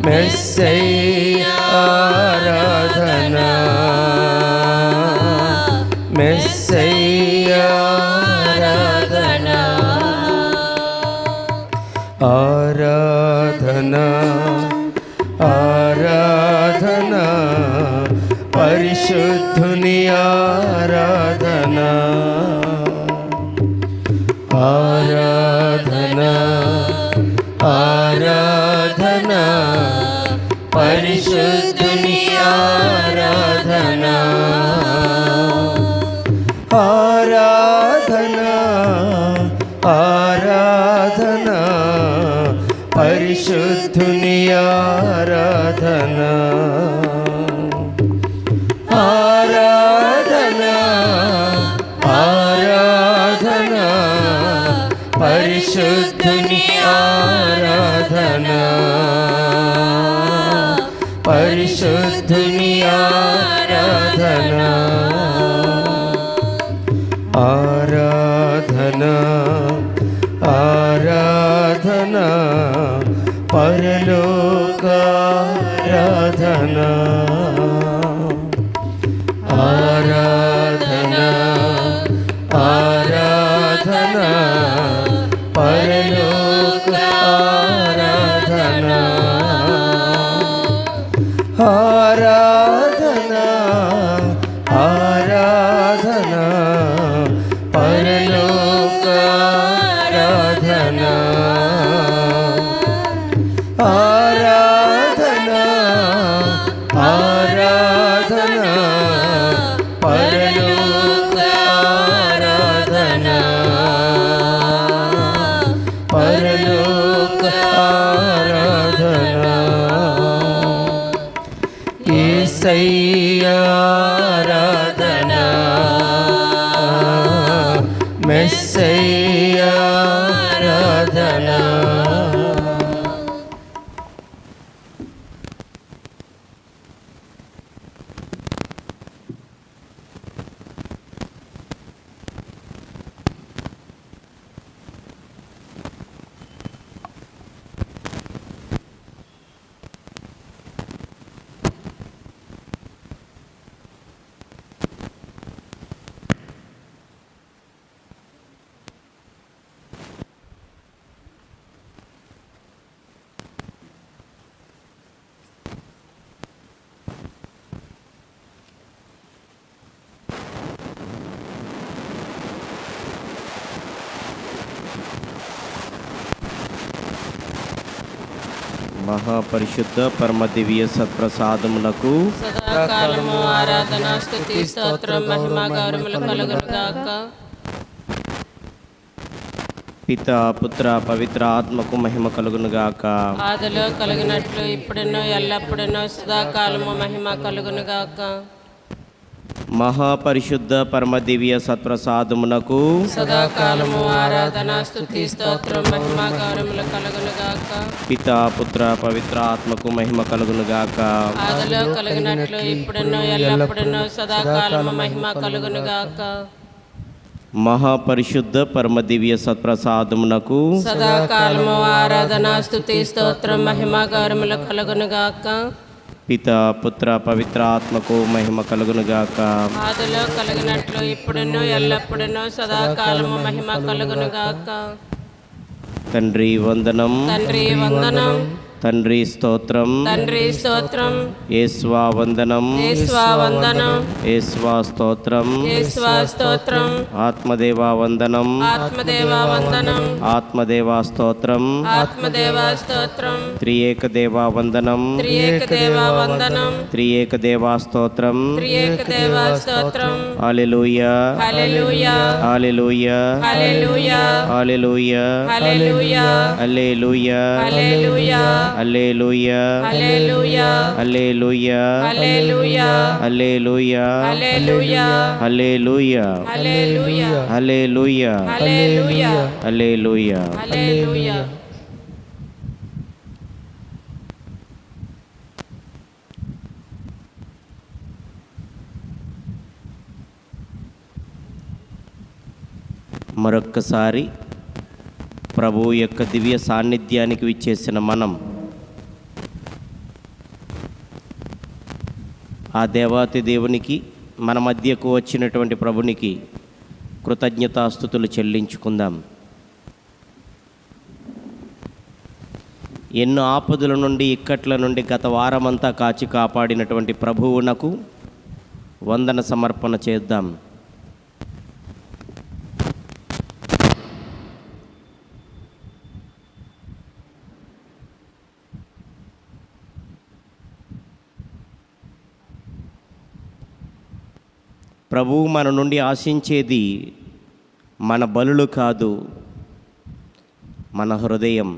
మెస్సయ్యా ఆరాధనా, మెస్సయ్యా ఆరాధనా, ఆరాధనా ఆరాధనా, పరిశుద్ధుని ఆరాధనా, ఆరాధనా ఆరాధనా, పరిశుద్ధుని ఆరాధనా, ఆరాధనా ఆరాధనా, పరిశుద్ధుని ఆరాధనా, ఆరాధనా ఆరాధనా, పరిశుద్ధుని ఆరాధనా, పరిశుద్ధుని ఆరాధనా, ఆరాధనా ఆరాధనా, పరలోకారాధనా, ఆరాధనా ఆరాధనా, పరలోకారాధనా, ఆరాధనా ఆరాధనా, పరలోకారాధనా, ఆరాధనా ఆరాధనా, పరలోకారాధనా, పరలోకారాధనా, యేసయ్యా ఆరాధనా, మెస్సయ్యా ఆరాధనా. మహాపరిశుద్ధ పరమ దివ్య సత్ప్రసాదమునకు సదాకాలము ఆరాధన స్తుతి స్తోత్రం మహిమ గౌరవములు కలుగును గాక. పిత పుత్ర పవిత్ర ఆత్మకు మహిమ కలుగును గాక. ఆదిలో కలిగినట్లు ఇప్పుడును ఎల్లప్పుడును సదాకాలము మహిమ కలుగును గాక. మహాపరిశుద్ధ పరమ దివ్య సత్ప్రసాదమునకు సదాకాలము ఆరాధన స్తుతి స్తోత్రం మహిమ గౌరవములు కలుగును గాక. పిత పుత్ర పవిత్ర ఆత్మకు మహిమ కలుగును గాక. ఆదిలో కలిగినట్లు ఇప్పుడును ఎల్లప్పుడును సదాకాలము మహిమ కలుగును గాక. మహాపరిశుద్ధ పరమ దివ్య సత్ప్రసాదమునకు సదాకాలము ఆరాధన స్తుతి స్తోత్రం మహిమ గౌరవములు కలుగును గాక. పిత పుత్ర పవిత్ర ఆత్మకు మహిమ కలుగును గాక. ఆదిలో కలిగినట్లు ఇప్పుడును ఎల్లప్పుడును సదాకాలము మహిమ కలుగును గాక. తండ్రి వందనం, తండ్రి వందనం, తండ్రి స్తోత్రం, తండ్రి స్తోత్రం, యేస్వా వందనం, యేస్వా వందనం, యేస్వా స్తోత్రం, యేస్వా స్తోత్రం, ఆత్మదేవా వందనం, ఆత్మదేవా వందనం, ఆత్మదేవా స్తోత్రం, ఆత్మదేవా స్తోత్రం, త్రియేక దేవా వందనం, త్రియేక దేవా వందనం, త్రియేక దేవా స్తోత్రం. త్రియేక దేవా స్తోత్రం. హల్లెలూయా, హల్లెలూయా, హల్లెలూయా, హల్లెలూయా, హల్లెలూయా, హల్లెలూయా, హల్లెలూయా, హల్లెలూయా, హల్లెలూయా, హల్లెలూయా, హల్లెలూయా, హల్లెలూయా, హల్లెలూయా, హల్లెలూయా, హల్లెలూయా, హల్లెలూయా, హల్లెలూయా, హల్లెలూయా, హల్లెలూయా. హల్లెలూయా. మరొక్కసారి ప్రభువు యొక్క దివ్య సాన్నిధ్యానికి విచ్చేసిన మనం ఆ దేవాతి దేవునికి, మన మధ్యకు వచ్చినటువంటి ప్రభునికి కృతజ్ఞతాస్తుతులు చెల్లించుకుందాం. ఎన్నో ఆపదల నుండి, ఇక్కట్ల నుండి గత వారమంతా కాచి కాపాడినటువంటి ప్రభువునకు వందన సమర్పణ చేద్దాం. ప్రభువు మన నుండి ఆశించేది మన బలులు కాదు, మన హృదయం.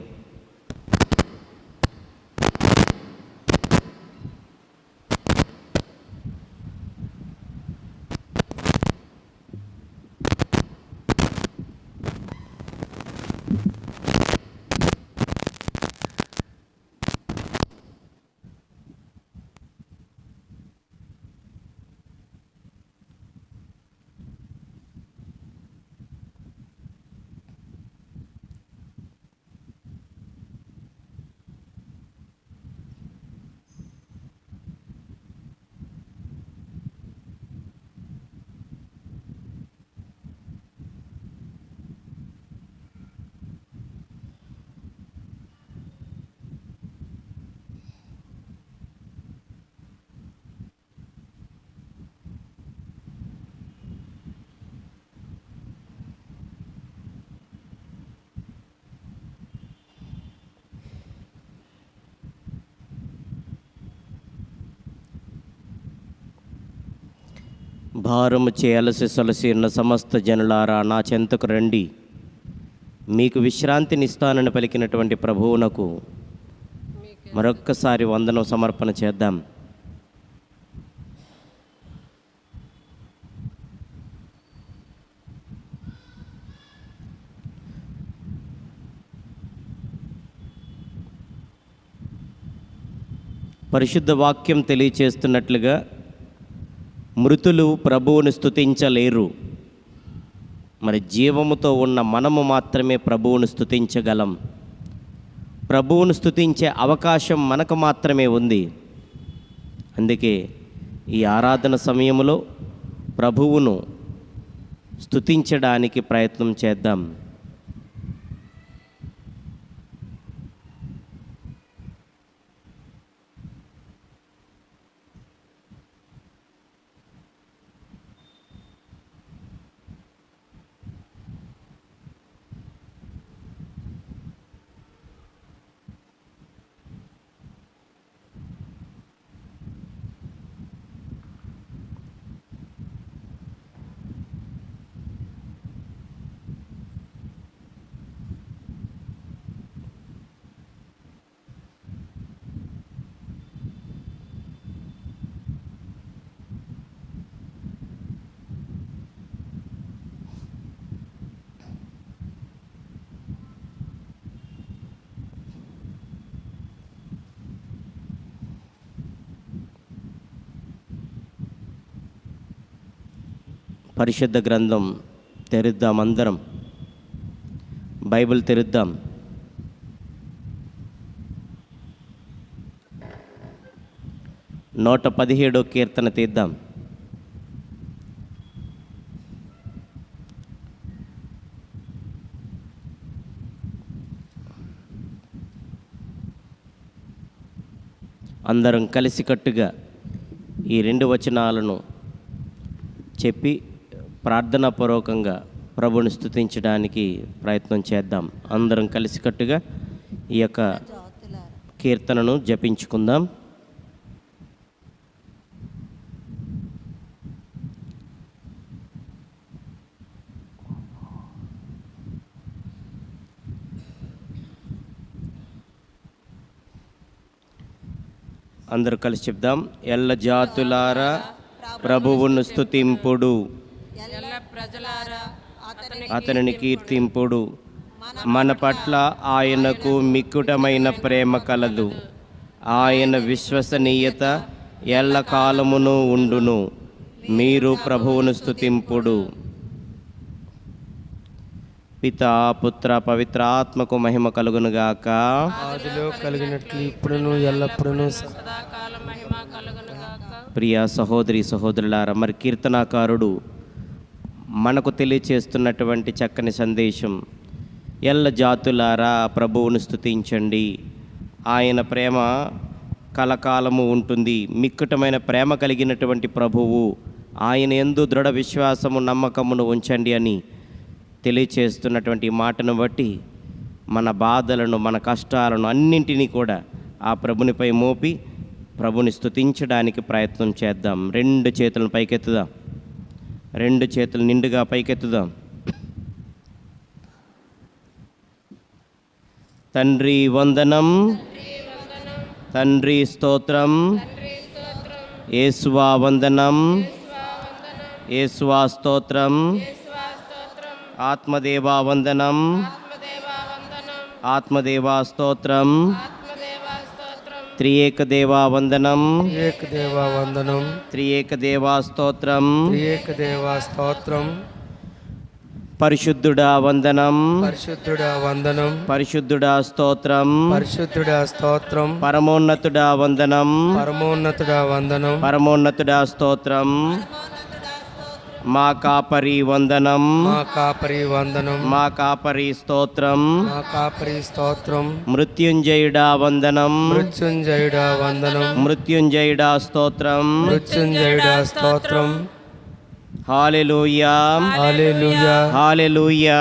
భారము చేయలసి సొలసి ఉన్న సమస్త జనులారా నా చెంతకు రండి, మీకు విశ్రాంతినిస్తానని పలికినటువంటి ప్రభువునకు మరొక్కసారి వందనం సమర్పణ చేద్దాం. పరిశుద్ధ వాక్యం తెలియచేస్తున్నట్లుగా మృతులు ప్రభువుని స్తుతించలేరు. మరి జీవముతో ఉన్న మనము మాత్రమే ప్రభువును స్తుతించగలం. ప్రభువును స్తుతించే అవకాశం మనకు మాత్రమే ఉంది. అందుకే ఈ ఆరాధన సమయంలో ప్రభువును స్తుతించడానికి ప్రయత్నం చేద్దాం. పరిశుద్ధ గ్రంథం తెరుద్దాం. అందరం బైబిల్ తెరుద్దాం. నూట 17వ కీర్తన తీద్దాం. అందరం కలిసికట్టుగా ఈ 2 వచనాలను చెప్పి ప్రార్థనాపూర్వకంగా ప్రభుని స్తుతించడానికి ప్రయత్నం చేద్దాం. అందరం కలిసికట్టుగా ఈ యొక్క కీర్తనను జపించుకుందాం. అందరూ కలిసి చెప్దాం. ఎల్ల జాతులారా ప్రభువును స్తుతింపుడు, ఎల్ల ప్రజలారా అతనిని కీర్తింపుడు. మన పట్ల ఆయనకు మిక్కుటమైన ప్రేమ కలదు. ఆయన విశ్వసనీయత ఎల్ల కాలమును ఉండును. మీరు ప్రభువును స్తుతింపుడు. పితా పుత్ర పవిత్ర ఆత్మకు మహిమ కలుగునుగాక. ఆదిలో కలిగినట్లు ఇప్పుడును ఎల్లప్పుడును సదాకాలం మహిమ కలుగునుగాక. ప్రియ సహోదరి సహోదరులారా, మరి కీర్తనాకారుడు మనకు తెలియచేస్తున్నటువంటి చక్కని సందేశం, ఎల్ల జాతులారా ప్రభువును స్తుతించండి, ఆయన ప్రేమ కలకాలము ఉంటుంది. మిక్కుటమైన ప్రేమ కలిగినటువంటి ప్రభువు, ఆయన యందు దృఢ విశ్వాసము నమ్మకమును ఉంచండి అని తెలియచేస్తున్నటువంటి మాటను బట్టి మన బాధలను, మన కష్టాలను అన్నింటినీ కూడా ఆ ప్రభునిపై మోపి ప్రభుని స్తుతించడానికి ప్రయత్నం చేద్దాం. రెండు చేతులను పైకెత్తుదాం, రెండు చేతులు నిండుగా పైకెత్తుదాం. తండ్రి వందనం, తండ్రి స్తోత్రం, యేసువా వందనం, యేసువా స్తోత్రం, ఆత్మదేవా వందనం, ఆత్మదేవా స్తోత్రం, త్రియేక దేవా వందనం, ఏక దేవా వందనం, త్రియేక దేవా స్తోత్రం, ఏక దేవా స్తోత్రం, పరిశుద్ధుడా వందనం, పరిశుద్ధుడా వందనం, పరిశుద్ధుడా స్తోత్రం, పరిశుద్ధుడా స్తోత్రం, పరమోన్నతుడా వందనం, పరమోన్నతుడా వందనం, పరమోన్నతుడా స్తోత్రం, మా కాపరి వందనం, మా కాపరి వందనం, మా కాపరి స్తోత్రం, మా కాపరి స్తోత్రం, మృత్యుంజయుడా వందనం, మృత్యుంజయుడా వందనం, మృత్యుంజయుడా స్తోత్రం, మృత్యుంజయుడా స్తోత్రం. హల్లెలూయా, హల్లెలూయా, హల్లెలూయా,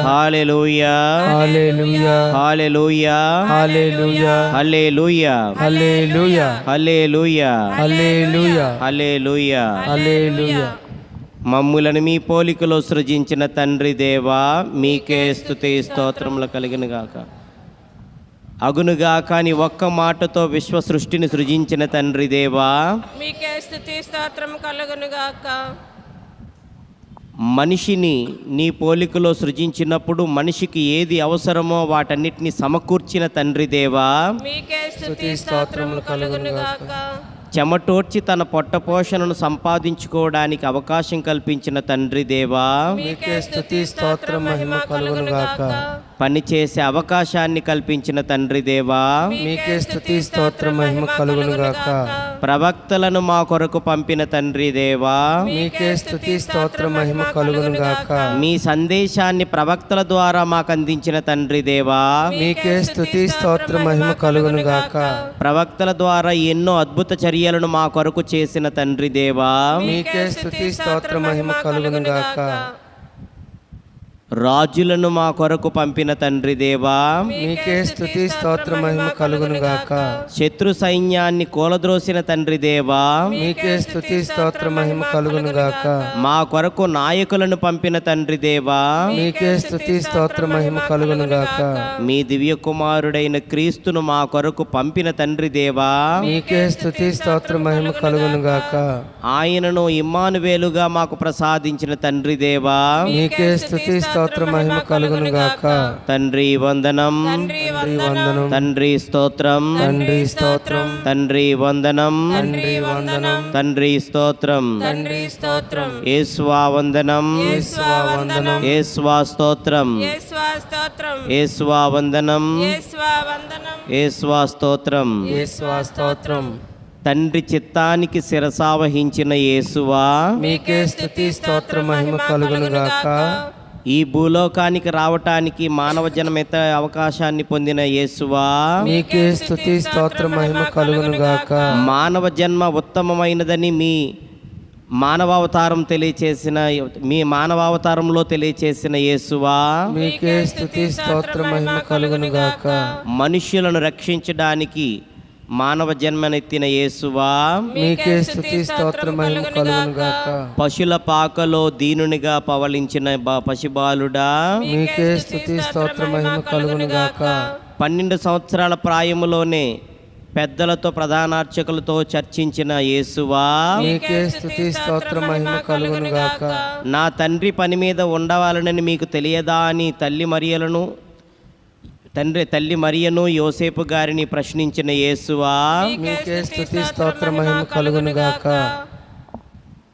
హల్లెలూయా, హల్లెలూయా, హల్లెలూయా, హల్లెలూయా, హల్లెలూయా, హల్లెలూయా, హల్లెలూయా, హల్లెలూయా, హల్లెలూయా, హల్లెలూయా. హల్లెలూయా. మమ్ములను మీ పోలికలో సృజించిన తండ్రి దేవా, మీకే స్తుతి స్తోత్రములు కలిగిన గాక. అగునుగా కానీ ఒక్క మాటతో విశ్వ సృష్టిని సృజించిన తండ్రి దేవా, మీకే స్తుతి స్తోత్రం కలుగునుగాక. మనిషిని నీ పోలికలో సృజించినప్పుడు మనిషికి ఏది అవసరమో వాటన్నిటిని సమకూర్చిన తండ్రి దేవా, మీకే స్తుతి స్తోత్రములు కలుగునుగాక. చెమటోడ్చి తన పొట్టపోషణను సంపాదించుకోవడానికి అవకాశం కల్పించిన తండ్రి దేవా, మీకే స్తుతి స్తోత్రం మహిమ కలుగునుగాక. పనిచేసే అవకాశాన్ని కల్పించిన తండ్రి దేవా, మీకే స్తుతి స్తోత్రం మహిమ కలుగునుగాక. ప్రవక్తలను మా కొరకు పంపిన తండ్రి దేవా, మీకే స్తుతి స్తోత్రం మహిమ కలుగునుగాక. మీ సందేశాన్ని ప్రవక్తల ద్వారా మాకు అందించిన తండ్రి దేవా, మీకే స్తుతి స్తోత్రం మహిమ కలుగునుగాక. ప్రవక్తల ద్వారా ఎన్నో అద్భుత చర్యలను మా కొరకు చేసిన తండ్రి దేవా, మీకే స్తుతి స్తోత్రం మహిమ కలుగునుగాక. రాజులను మా కొరకు పంపిన తండ్రి దేవా, మీకే స్తుతి స్తోత్రం మహిమ కలుగునుగాక. శత్రు సైన్యాన్ని కూలద్రోసిన తండ్రి దేవా, మీకే స్తుతి స్తోత్రం మహిమ కలుగునుగాక. మా కొరకు నాయకులను పంపిన తండ్రి దేవా, మీకే స్తుతి స్తోత్రం మహిమ కలుగునుగాక. మీ దివ్య కుమారుడైన క్రీస్తును మా కొరకు పంపిన తండ్రి దేవా, మీకే స్తుతి స్తోత్రం మహిమ కలుగునుగాక. ఆయనను ఇమ్మానువేలుగా మాకు ప్రసాదించిన తండ్రి దేవా, మీకే స్తుతి స్తోత్రం మహిమ కలుగునుగాక. తండ్రి వందనం, తండ్రి వందనం, తండ్రి స్తోత్రం, తండ్రి స్తోత్రం, తండ్రి వందనం, తండ్రి వందనం, తండ్రి స్తోత్రం, తండ్రి స్తోత్రం, యేసువా వందనం, యేసువా వందనం, యేసువా స్తోత్రం, యేసువా స్తోత్రం, యేసువా వందనం, యేసువా వందనం, యేసువా స్తోత్రం. యేసువా స్తోత్రం. తండ్రి చిత్తానికి శిరసావహించిన యేసువా, మీకే స్తుతి స్తోత్రం మహిమ కలుగునుగాక. ఈ భూలోకానికి రావటానికి మానవ జన్మేత అవకాశాన్ని పొందిన యేసువా, మీకే స్తుతి స్తోత్రం మహిమ కలుగునుగాక. మానవ జన్మ ఉత్తమమైనదని మీ మానవావతారం తెలియచేసిన మీ మానవావతారంలో తెలియచేసిన యేసువా, మీకే స్తుతి స్తోత్రం మహిమ కలుగునుగాక. మనుష్యులను రక్షించడానికి మానవ జన్మనెత్తిన యేసువా, మీకే స్తుతి స్తోత్రం మహిమ కలుగునుగాక. పశుల పాకలో దీనునిగా పవలించిన పశుబాలుడా, మీకే స్తుతి స్తోత్రం మహిమ కలుగునుగాక. 12 సంవత్సరాల ప్రాయములోనే పెద్దలతో ప్రధానార్చకులతో చర్చించిన యేసువా, మీకే స్తుతి స్తోత్రం మహిమ కలుగునుగాక. నా తండ్రి పని మీద ఉండవాలనని మీకు తెలియదా అని తల్లి మరియను యోసేపు గారిని ప్రశ్నించిన యేసువా, మీకే స్తుతి స్తోత్రం మహిమ కలుగునుగాక.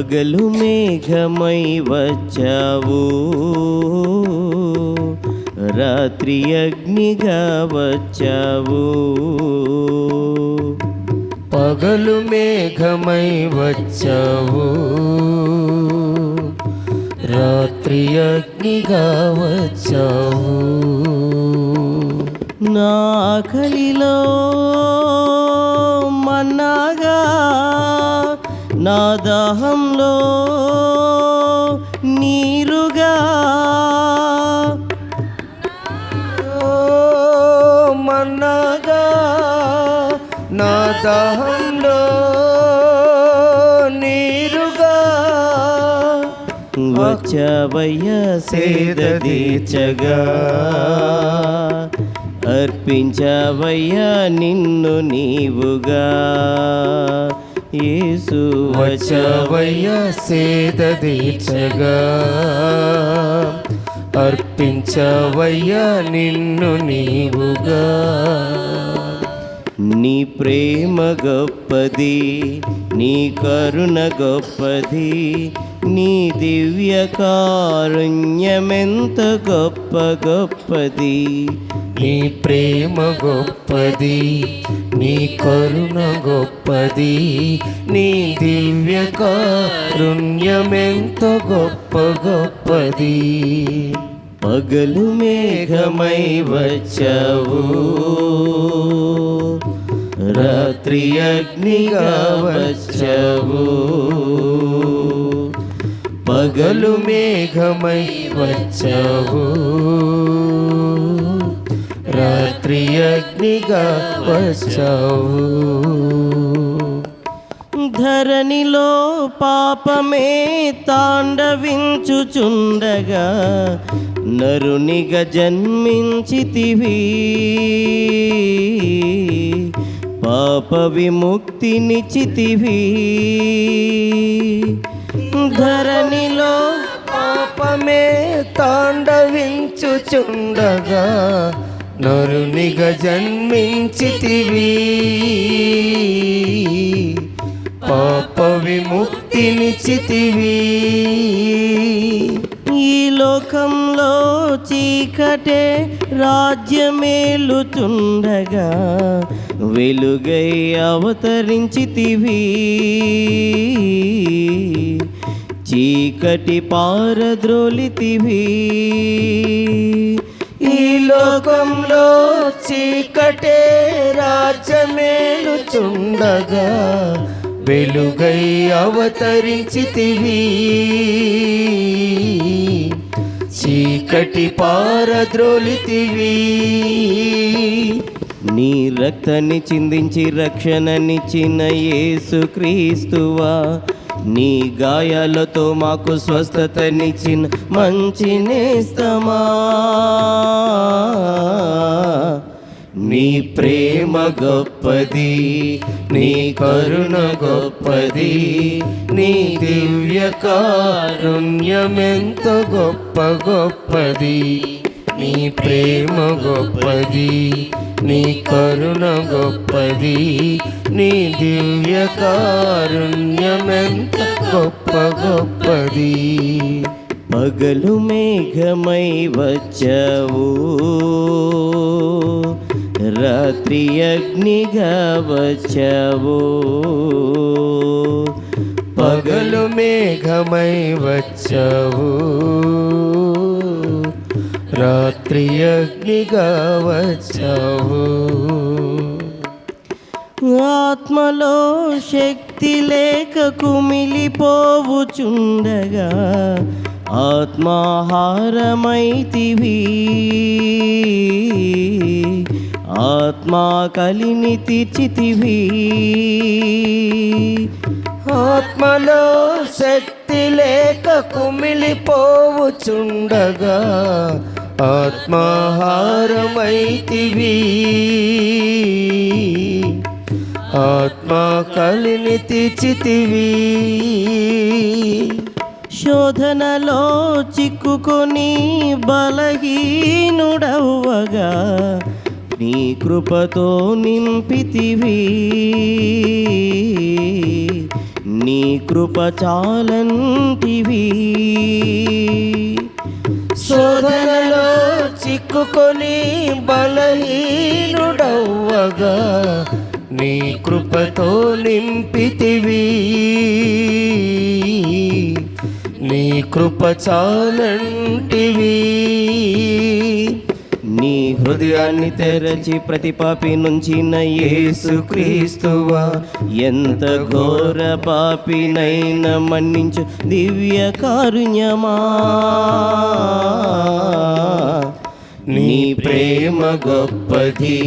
పగలు మేఘమై వచ్చావు, రాత్రి అగ్నిగా వచ్చావు. పగలు మేఘమై వచ్చావు, రాత్రి అగ్నిగా వచ్చావు. నా ఆకలిలో మన్నాగా, నా దాహంలో నీరుగా, మన్నాగా నా దాహంలో నీరుగా వచ్చావయ్యా సేద తీర్చగా, అర్పించావయ్యా నిన్ను నీవుగా. యేసు వచ్చావయ్యా సేద తీర్చగా, అర్పించావయ్యా నిన్ను నీవుగా. నీ ప్రేమ గొప్పది, నీ కరుణ గొప్పది, నీ దివ్య కారుణ్యమెంత గొప్ప గొప్పది. నీ ప్రేమ గొప్పది, నీ కరుణ గొప్పది, నీ దివ్య కారుణ్యమెంత గొప్ప గొప్పది. పగలు మేఘమై వచ్చావు, రాత్రి అగ్నిగా వచ్చావు. పగలు మేఘమై వచ్చావు, రాత్రి అగ్నిగా వచ్చావు. ధరణిలో పాపమే తాండవించుచుండగా, నరునిగా జన్మించితివి, పాప విముక్తినిచ్చితివి. ధరణిలో పాపమే తాండవించుచుండగా, నరునిగా జన్మించితివి, పాప విముక్తినిచ్చితివి. ఈ లోకంలో చీకటే రాజ్యమేలుచుండగా, వెలుగై అవతరించితివి, చీకటి పారద్రోలితివి. ఈ లోకంలో చీకటే రాజ్యమేలుచుండగా, వెలుగై అవతరించితివి, చీకటి పారద్రోలితివి. నీ రక్తాన్ని చిందించి రక్షణనిచ్చిన యేసుక్రీస్తువా, నీ గాయాలతో మాకు స్వస్థతనిచ్చిన మంచి నేస్తమా. నీ ప్రేమ గొప్పది, నీ కరుణ గొప్పది, నీ దివ్య కారుణ్యమెంత గొప్ప గొప్పది. నీ ప్రేమ గొప్పది, నీ కరుణ గొప్పది, నీ దివ్య కారుణ్యమెంత గొప్ప గొప్పది. పగలు మేఘమై వచ్చావు, రాత్రి అగ్నిగా వచ్చావు. పగలు మేఘమై వచ్చావు, రాత్రి అగ్నిగా వచ్చావు. ఆత్మలో శక్తి లేక కుమిలిపోవుచుండగా, ఆత్మాహారమైతివి, ఆత్మా కలిని తీర్చితివి. ఆత్మలో శక్తి లేక కుమిలిపోవుచుండగా, ఆత్మాహారమైతివి, ఆత్మా కలిని తీర్చితివి. శోధనలో చిక్కుకొని బలహీనుడవ్వగా, నీ కృపతో నింపితివి, నీ కృప చాలంటివి. శోధనలో చిక్కుకొని బలహీనుడవ్వగా నీ కృపతో నింపితివి. నీ కృప చాలంటివి. నీ హృదయాన్ని తెరచి ప్రతి పాపి నుంచి యేసుక్రీస్తువా, ఎంత ఘోర పాపినైనా మన్నించు దివ్య కారుణ్యమా. నీ ప్రేమ గొప్పది,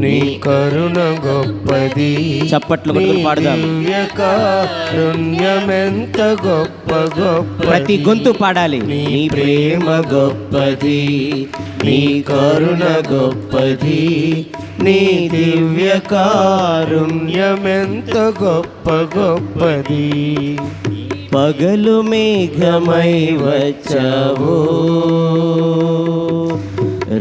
నీ కరుణ గొప్పది. చప్పట్లు కొట్టుకుని పాడదాం. దివ్య కారుణ్యమెంత గొప్ప గొప్ప. ప్రతి గొంతు పాడాలి. నీ ప్రేమ గొప్పది, నీ కరుణ గొప్పది. నీ దివ్య కారుణ్యమెంత గొప్ప గొప్పది. పగలు మేఘమై వచ్చావు,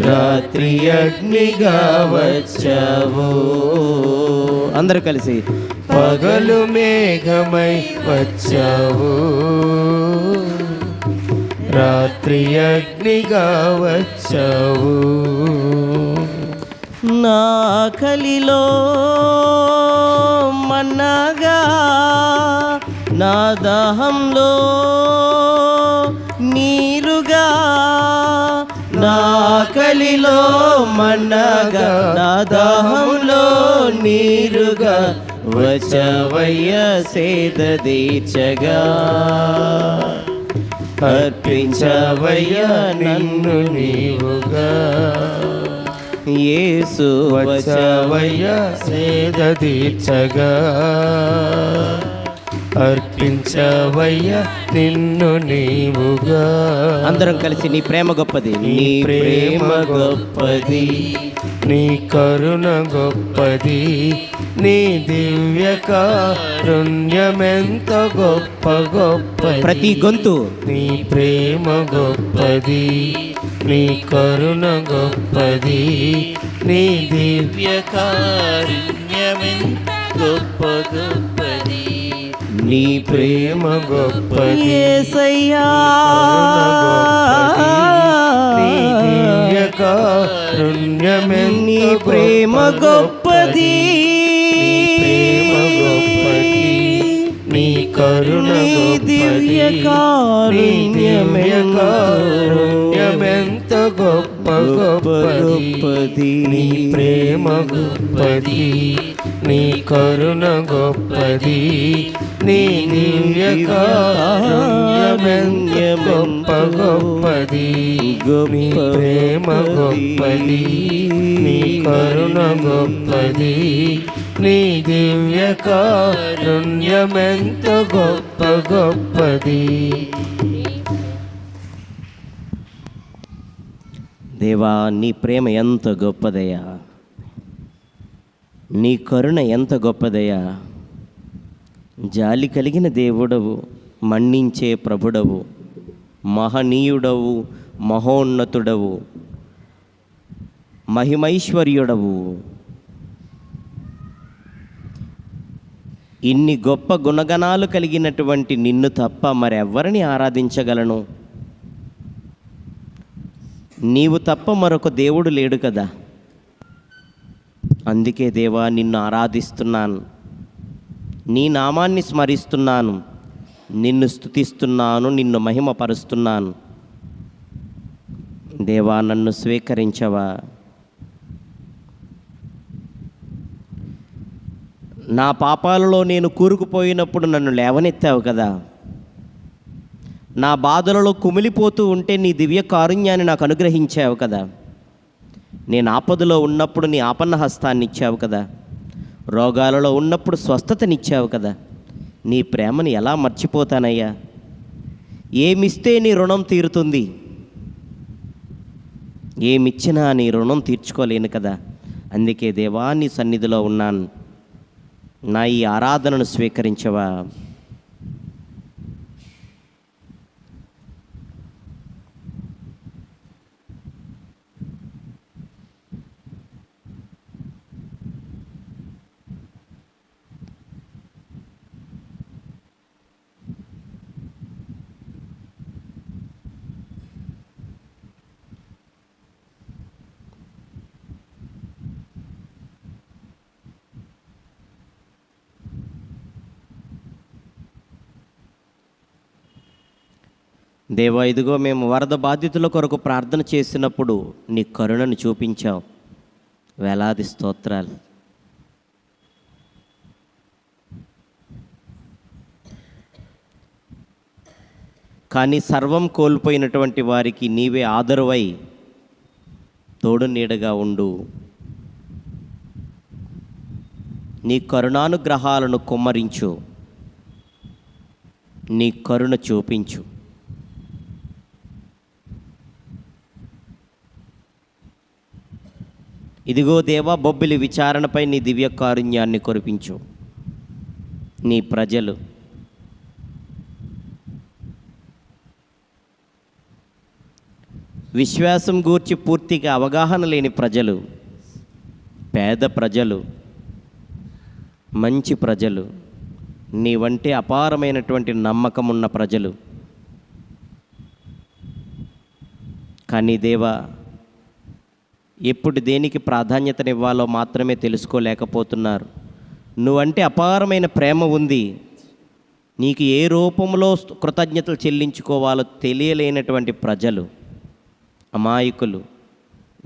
రాత్రి అగ్నిగా వచ్చావు. అందరూ కలిసి పగలు మేఘమై వచ్చావు, రాత్రి అగ్నిగా వచ్చావు. నా కలిలో మన్నగా, నా దాహంలో నీరుగా. నా కలిలో మన్నగా, నా దాహంలో నీరుగా వచ్చవయ్య సేద తీర్చగా. అర్పించవయ్య నన్ను నీవుగా. యేసు వచ్చవయ్య సేద తీర్చగా. అర్పించవయ్య నిన్ను నీవుగా. అందరం కలిసి నీ ప్రేమ గొప్పది, నీ ప్రేమ గొప్పది, నీ కరుణ గొప్పది. నీ దివ్య కారుణ్యమెంత గొప్ప గొప్పది. ప్రతి గొంతు నీ ప్రేమ గొప్పది, నీ కరుణ గొప్పది. నీ దివ్య కారుణ్యమెంత గొప్ప గొప్పది. నీ ప్రేమ గొప్పది, యేసయ్యా. నీ దివ్య కారుణ్యమెంత నీ ప్రేమ గొప్పది, నీ ప్రేమ గొప్పది. నీ కరుణ దివ్య కారుణ్యమెంత గొప్ప గొప్పది. నీ ప్రేమ గొప్పది, నీ కరుణ గొప్పది. నీ దివ్య కారుణ్యమెంత గొప్ప గొప్పది. నీ ప్రేమ గొప్పది, నీ కరుణ గొప్పది. నీ దివ్య కారుణ్యమెంత గొప్ప గొప్పది. దేవా, నీ ప్రేమ ఎంత గొప్పదయ్యా, నీ కరుణ ఎంత గొప్పదయ్యా. జాలి కలిగిన దేవుడవు, మన్నించే ప్రభుడవు, మహనీయుడవు, మహోన్నతుడవు, మహిమైశ్వర్యుడవు. ఇన్ని గొప్ప గుణగణాలు కలిగినటువంటి నిన్ను తప్ప మరెవ్వరిని ఆరాధించగలను? నీవు తప్ప మరొక దేవుడు లేడు కదా. అందుకే దేవా, నిన్ను ఆరాధిస్తున్నాను, నీ నామాన్ని స్మరిస్తున్నాను, నిన్ను స్తుతిస్తున్నాను, నిన్ను మహిమపరుస్తున్నాను. దేవా, నన్ను స్వీకరించవా. నా పాపాలలో నేను కూరుకుపోయినప్పుడు నన్ను లేవనెత్తావు కదా. నా బాధలలో కుమిలిపోతూ ఉంటే నీ దివ్య కారుణ్యాన్ని నాకు అనుగ్రహించావు కదా. నేను ఆపదలో ఉన్నప్పుడు నీ ఆపన్న హస్తాన్ని ఇచ్చావు కదా. రోగాలలో ఉన్నప్పుడు స్వస్థతనిచ్చావు కదా. నీ ప్రేమని ఎలా మర్చిపోతానయ్యా? ఏమిస్తే నీ రుణం తీరుతుంది? ఏమిచ్చినా నీ రుణం తీర్చుకోలేను కదా. అందుకే దేవా, నీ సన్నిధిలో ఉన్నాను. నా ఈ ఆరాధనను స్వీకరించవా. దేవా, ఇదిగో మేము వరద బాధితుల కొరకు ప్రార్థన చేసినప్పుడు నీ కరుణను చూపించావు. వేలాది స్తోత్రాలు. కానీ సర్వం కోల్పోయినటువంటి వారికి నీవే ఆదరువై తోడు నీడగా ఉండు. నీ కరుణానుగ్రహాలను కుమ్మరించు, నీ కరుణ చూపించు. ఇదిగో దేవా, బొబ్బిలి విచారణపై నీ దివ్య కారుణ్యాన్ని కురిపించు. నీ ప్రజలు విశ్వాసం గూర్చి పూర్తిగా అవగాహన లేని ప్రజలు, పేద ప్రజలు, మంచి ప్రజలు, నీ వంటి అపారమైనటువంటి నమ్మకం ఉన్న ప్రజలు. కానీ దేవా, ఎప్పుడు దేనికి ప్రాధాన్యతనివ్వాలో మాత్రమే తెలుసుకోలేకపోతున్నారు. నువ్వంటే అపారమైన ప్రేమ ఉంది, నీకు ఏ రూపంలో కృతజ్ఞతలు చెల్లించుకోవాలో తెలియలేనటువంటి ప్రజలు, అమాయకులు.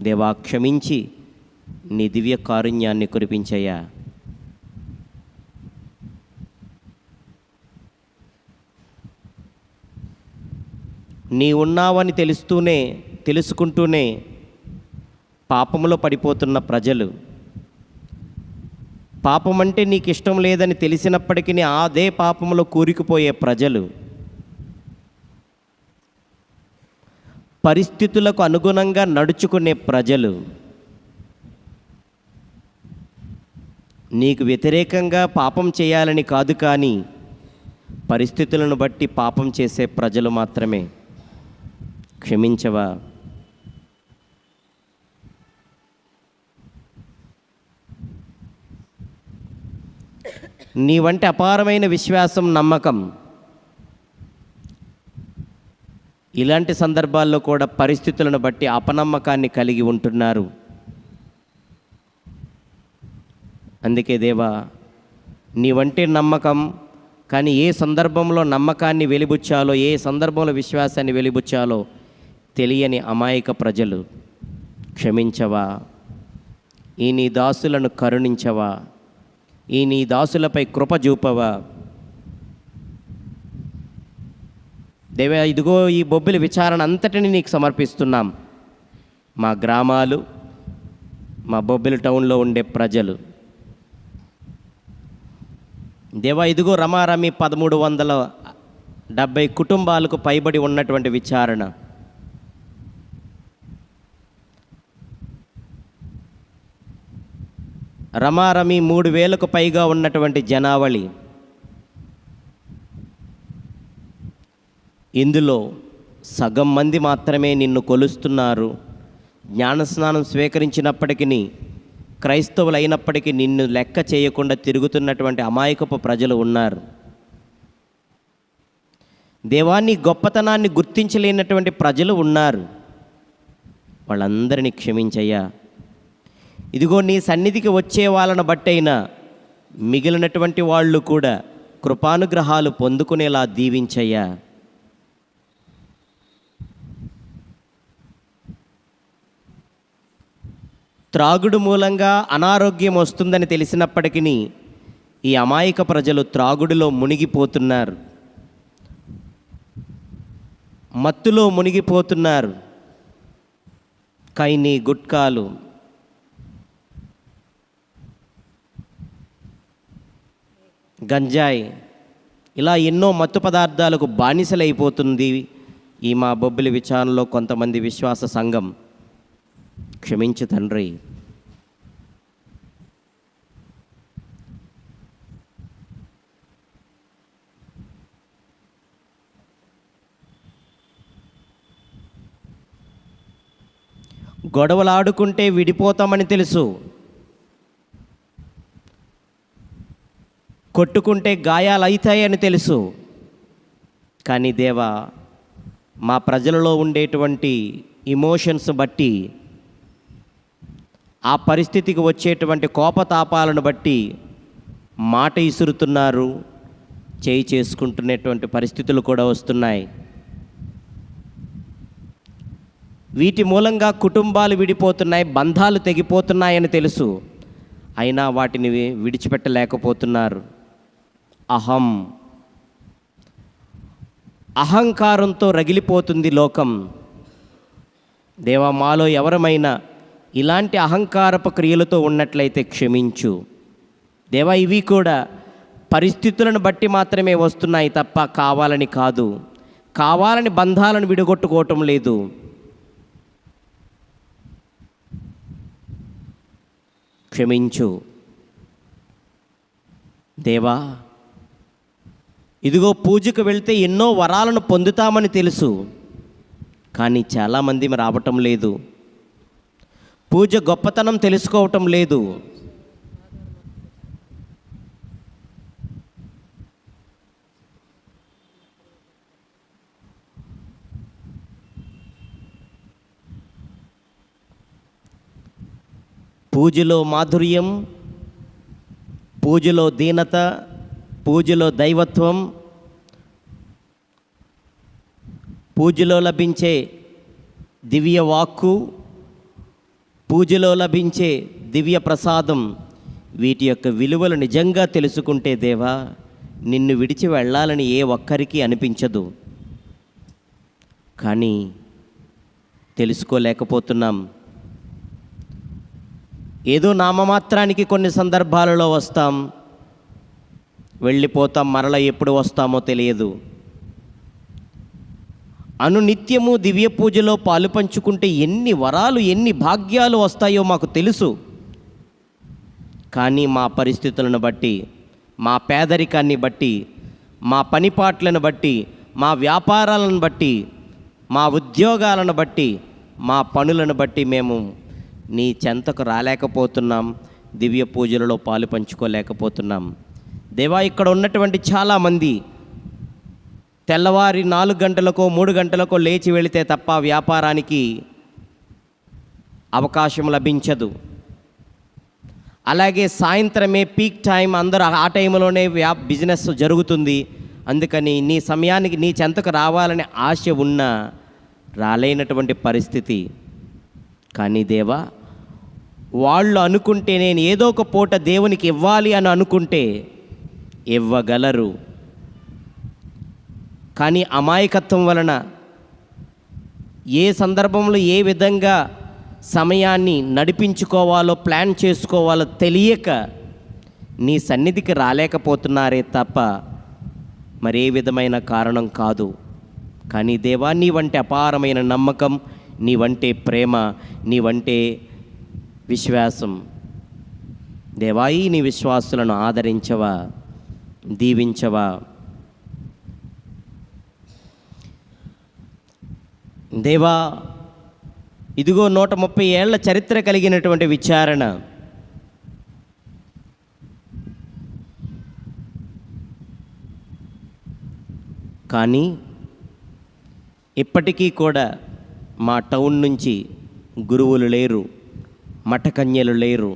దేవా, క్షమించి నీ దివ్య కారుణ్యాన్ని కురిపించయ్యా. నీ ఉన్నావని తెలుసుకుంటూనే పాపములో పడిపోతున్న ప్రజలు, పాపం అంటే నీకు ఇష్టం లేదని తెలిసినప్పటికీ అదే పాపములో కూరుకుపోయే ప్రజలు, పరిస్థితులకు అనుగుణంగా నడుచుకునే ప్రజలు, నీకు వ్యతిరేకంగా పాపం చేయాలని కాదు, కానీ పరిస్థితులను బట్టి పాపం చేసే ప్రజలు మాత్రమే. క్షమించవా. నీ వంటి అపారమైన విశ్వాసం, నమ్మకం ఇలాంటి సందర్భాల్లో కూడా పరిస్థితులను బట్టి అపనమ్మకాన్ని కలిగి ఉంటున్నారు. అందుకే దేవా, నీ వంటి నమ్మకం, కానీ ఏ సందర్భంలో నమ్మకాన్ని వెలిబుచ్చాలో, ఏ సందర్భంలో విశ్వాసాన్ని వెలిబుచ్చాలో తెలియని అమాయక ప్రజలు, క్షమించవా. ఈ నీ దాసులను కరుణించవా. ఈ నీ దాసులపై కృప చూపవా. దేవా, ఇదిగో ఈ బొబ్బిలి విచారణ అంతటిని నీకు సమర్పిస్తున్నాం. మా గ్రామాలు, మా బొబ్బిలి టౌన్లో ఉండే ప్రజలు. దేవా, ఇదిగో రమారమి 1370 కుటుంబాలకు పైబడి ఉన్నటువంటి విచారణ. రమారమి 3000కు పైగా ఉన్నటువంటి జనావళి. ఇందులో సగం మంది మాత్రమే నిన్ను కొలుస్తున్నారు. జ్ఞానస్నానం స్వీకరించినప్పటికీ, క్రైస్తవులు అయినప్పటికీ నిన్ను లెక్క చేయకుండా తిరుగుతున్నటువంటి అమాయకపు ప్రజలు ఉన్నారు. దేవాన్ని గొప్పతనాన్ని గుర్తించలేనటువంటి ప్రజలు ఉన్నారు. వాళ్ళందరినీ క్షమించయ్యా. ఇదిగో నీ సన్నిధికి వచ్చే వాళ్ళను బట్టైనా మిగిలినటువంటి వాళ్ళు కూడా కృపానుగ్రహాలు పొందుకునేలా దీవించయ్యా. త్రాగుడు మూలంగా అనారోగ్యం వస్తుందని తెలిసినప్పటికీ ఈ అమాయక ప్రజలు త్రాగుడులో మునిగిపోతున్నారు, మత్తులో మునిగిపోతున్నారు. కైని, గుట్కాలు, గంజాయి, ఇలా ఎన్నో మత్తు పదార్థాలకు బానిసలైపోతుంది ఈ మా బొబ్బిలి విచారణలో కొంతమంది విశ్వాస సంఘం. క్షమించు తండ్రి. గొడవలాడుకుంటే విడిపోతామని తెలుసు, కొట్టుకుంటే గాయాలవుతాయని తెలుసు. కానీ దేవా, మా ప్రజలలో ఉండేటువంటి ఇమోషన్స్ బట్టి, ఆ పరిస్థితికి వచ్చేటువంటి కోపతాపాలను బట్టి మాట ఇసురుతున్నారు, చేయి చేసుకుంటున్నటువంటి పరిస్థితులు కూడా వస్తున్నాయి. వీటి మూలంగా కుటుంబాలు విడిపోతున్నాయి, బంధాలు తెగిపోతున్నాయని తెలుసు, అయినా వాటిని విడిచిపెట్టలేకపోతున్నారు. అహంకారంతో రగిలిపోతుంది లోకం. దేవా, మాలో ఎవరమైనా ఇలాంటి అహంకారపు క్రియలతో ఉన్నట్లయితే క్షమించు. దేవా, ఇవి కూడా పరిస్థితులను బట్టి మాత్రమే వస్తున్నాయి తప్ప కావాలని కాదు. కావాలని బంధాలను విడగొట్టుకోవటం లేదు. క్షమించు దేవా. ఇదిగో, పూజకు వెళ్తే ఎన్నో వరాలను పొందుతామని తెలుసు, కానీ చాలామంది రావటం లేదు. పూజ గొప్పతనం తెలుసుకోవటం లేదు. పూజలో మాధుర్యం, పూజలో దీనత, పూజలో దైవత్వం, పూజలో లభించే దివ్య వాక్కు, పూజలో లభించే దివ్య ప్రసాదం, వీటి యొక్క విలువలు నిజంగా తెలుసుకుంటే దేవా, నిన్ను విడిచి వెళ్ళాలని ఏ ఒక్కరికి అనిపించదు. కానీ తెలుసుకోలేకపోతున్నాం. ఏదో నామమాత్రానికి కొన్ని సందర్భాలలో వస్తాం, వెళ్ళిపోతాం, మరలా ఎప్పుడు వస్తామో తెలియదు. అనునిత్యము దివ్య పూజలో పాలు పంచుకుంటే ఎన్ని వరాలు, ఎన్ని భాగ్యాలు వస్తాయో మాకు తెలుసు. కానీ మా పరిస్థితులను బట్టి, మా పేదరికాన్ని బట్టి, మా పనిపాట్లను బట్టి, మా వ్యాపారాలను బట్టి, మా ఉద్యోగాలను బట్టి, మా పనులను బట్టి మేము నీ చెంతకు రాలేకపోతున్నాం, దివ్య పూజలలో పాలు పంచుకోలేకపోతున్నాం. దేవా, ఇక్కడ ఉన్నటువంటి చాలామంది తెల్లవారి 4 గంటలకో 3 గంటలకో లేచి వెళితే తప్ప వ్యాపారానికి అవకాశం లభించదు. అలాగే సాయంత్రమే పీక్ టైం, అందరూ ఆ టైంలోనే బిజినెస్ జరుగుతుంది. అందుకని నీ సమయానికి నీ చెంతకు రావాలనే ఆశ ఉన్నా రాలేనటువంటి పరిస్థితి. కానీ దేవా, వాళ్ళు అనుకుంటే నేను ఏదో ఒక పూట దేవునికి ఇవ్వాలి అని అనుకుంటే ఇవ్వగలరు. కానీ అమాయకత్వం వలన ఏ సందర్భంలో ఏ విధంగా సమయాన్ని నడిపించుకోవాలో, ప్లాన్ చేసుకోవాలో తెలియక నీ సన్నిధికి రాలేకపోతున్నారే తప్ప మరే విధమైన కారణం కాదు. కానీ దేవా, నీ వంటి అపారమైన నమ్మకం, నీ వంటి ప్రేమ, నీ వంటి విశ్వాసం దేవా, ఈ నీ విశ్వాసులను ఆదరించవా, దీవించవా. దేవా, ఇదిగో 130 ఏళ్ల చరిత్ర కలిగినటువంటి విచారణ, కానీ ఇప్పటికీ కూడా మా టౌన్ నుంచి గురువులు లేరు, మఠకన్యలు లేరు.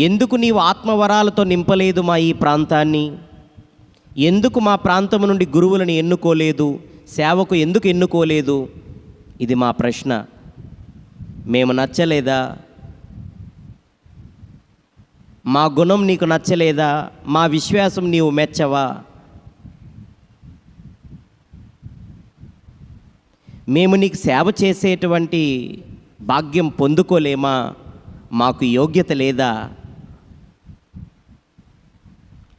ఎందుకు నీవు ఆత్మవరాలతో నింపలేదు మా ఈ ప్రాంతాన్ని? ఎందుకు మా ప్రాంతం నుండి గురువులను ఎన్నుకోలేదు? సేవకు ఎందుకు ఎన్నుకోలేదు? ఇది మా ప్రశ్న. మేము నచ్చలేదా? మా గుణం నీకు నచ్చలేదా? మా విశ్వాసం నీవు మెచ్చవా? మేము నీకు సేవ చేసేటువంటి భాగ్యం పొందుకోలేమా? మాకు యోగ్యత లేదా?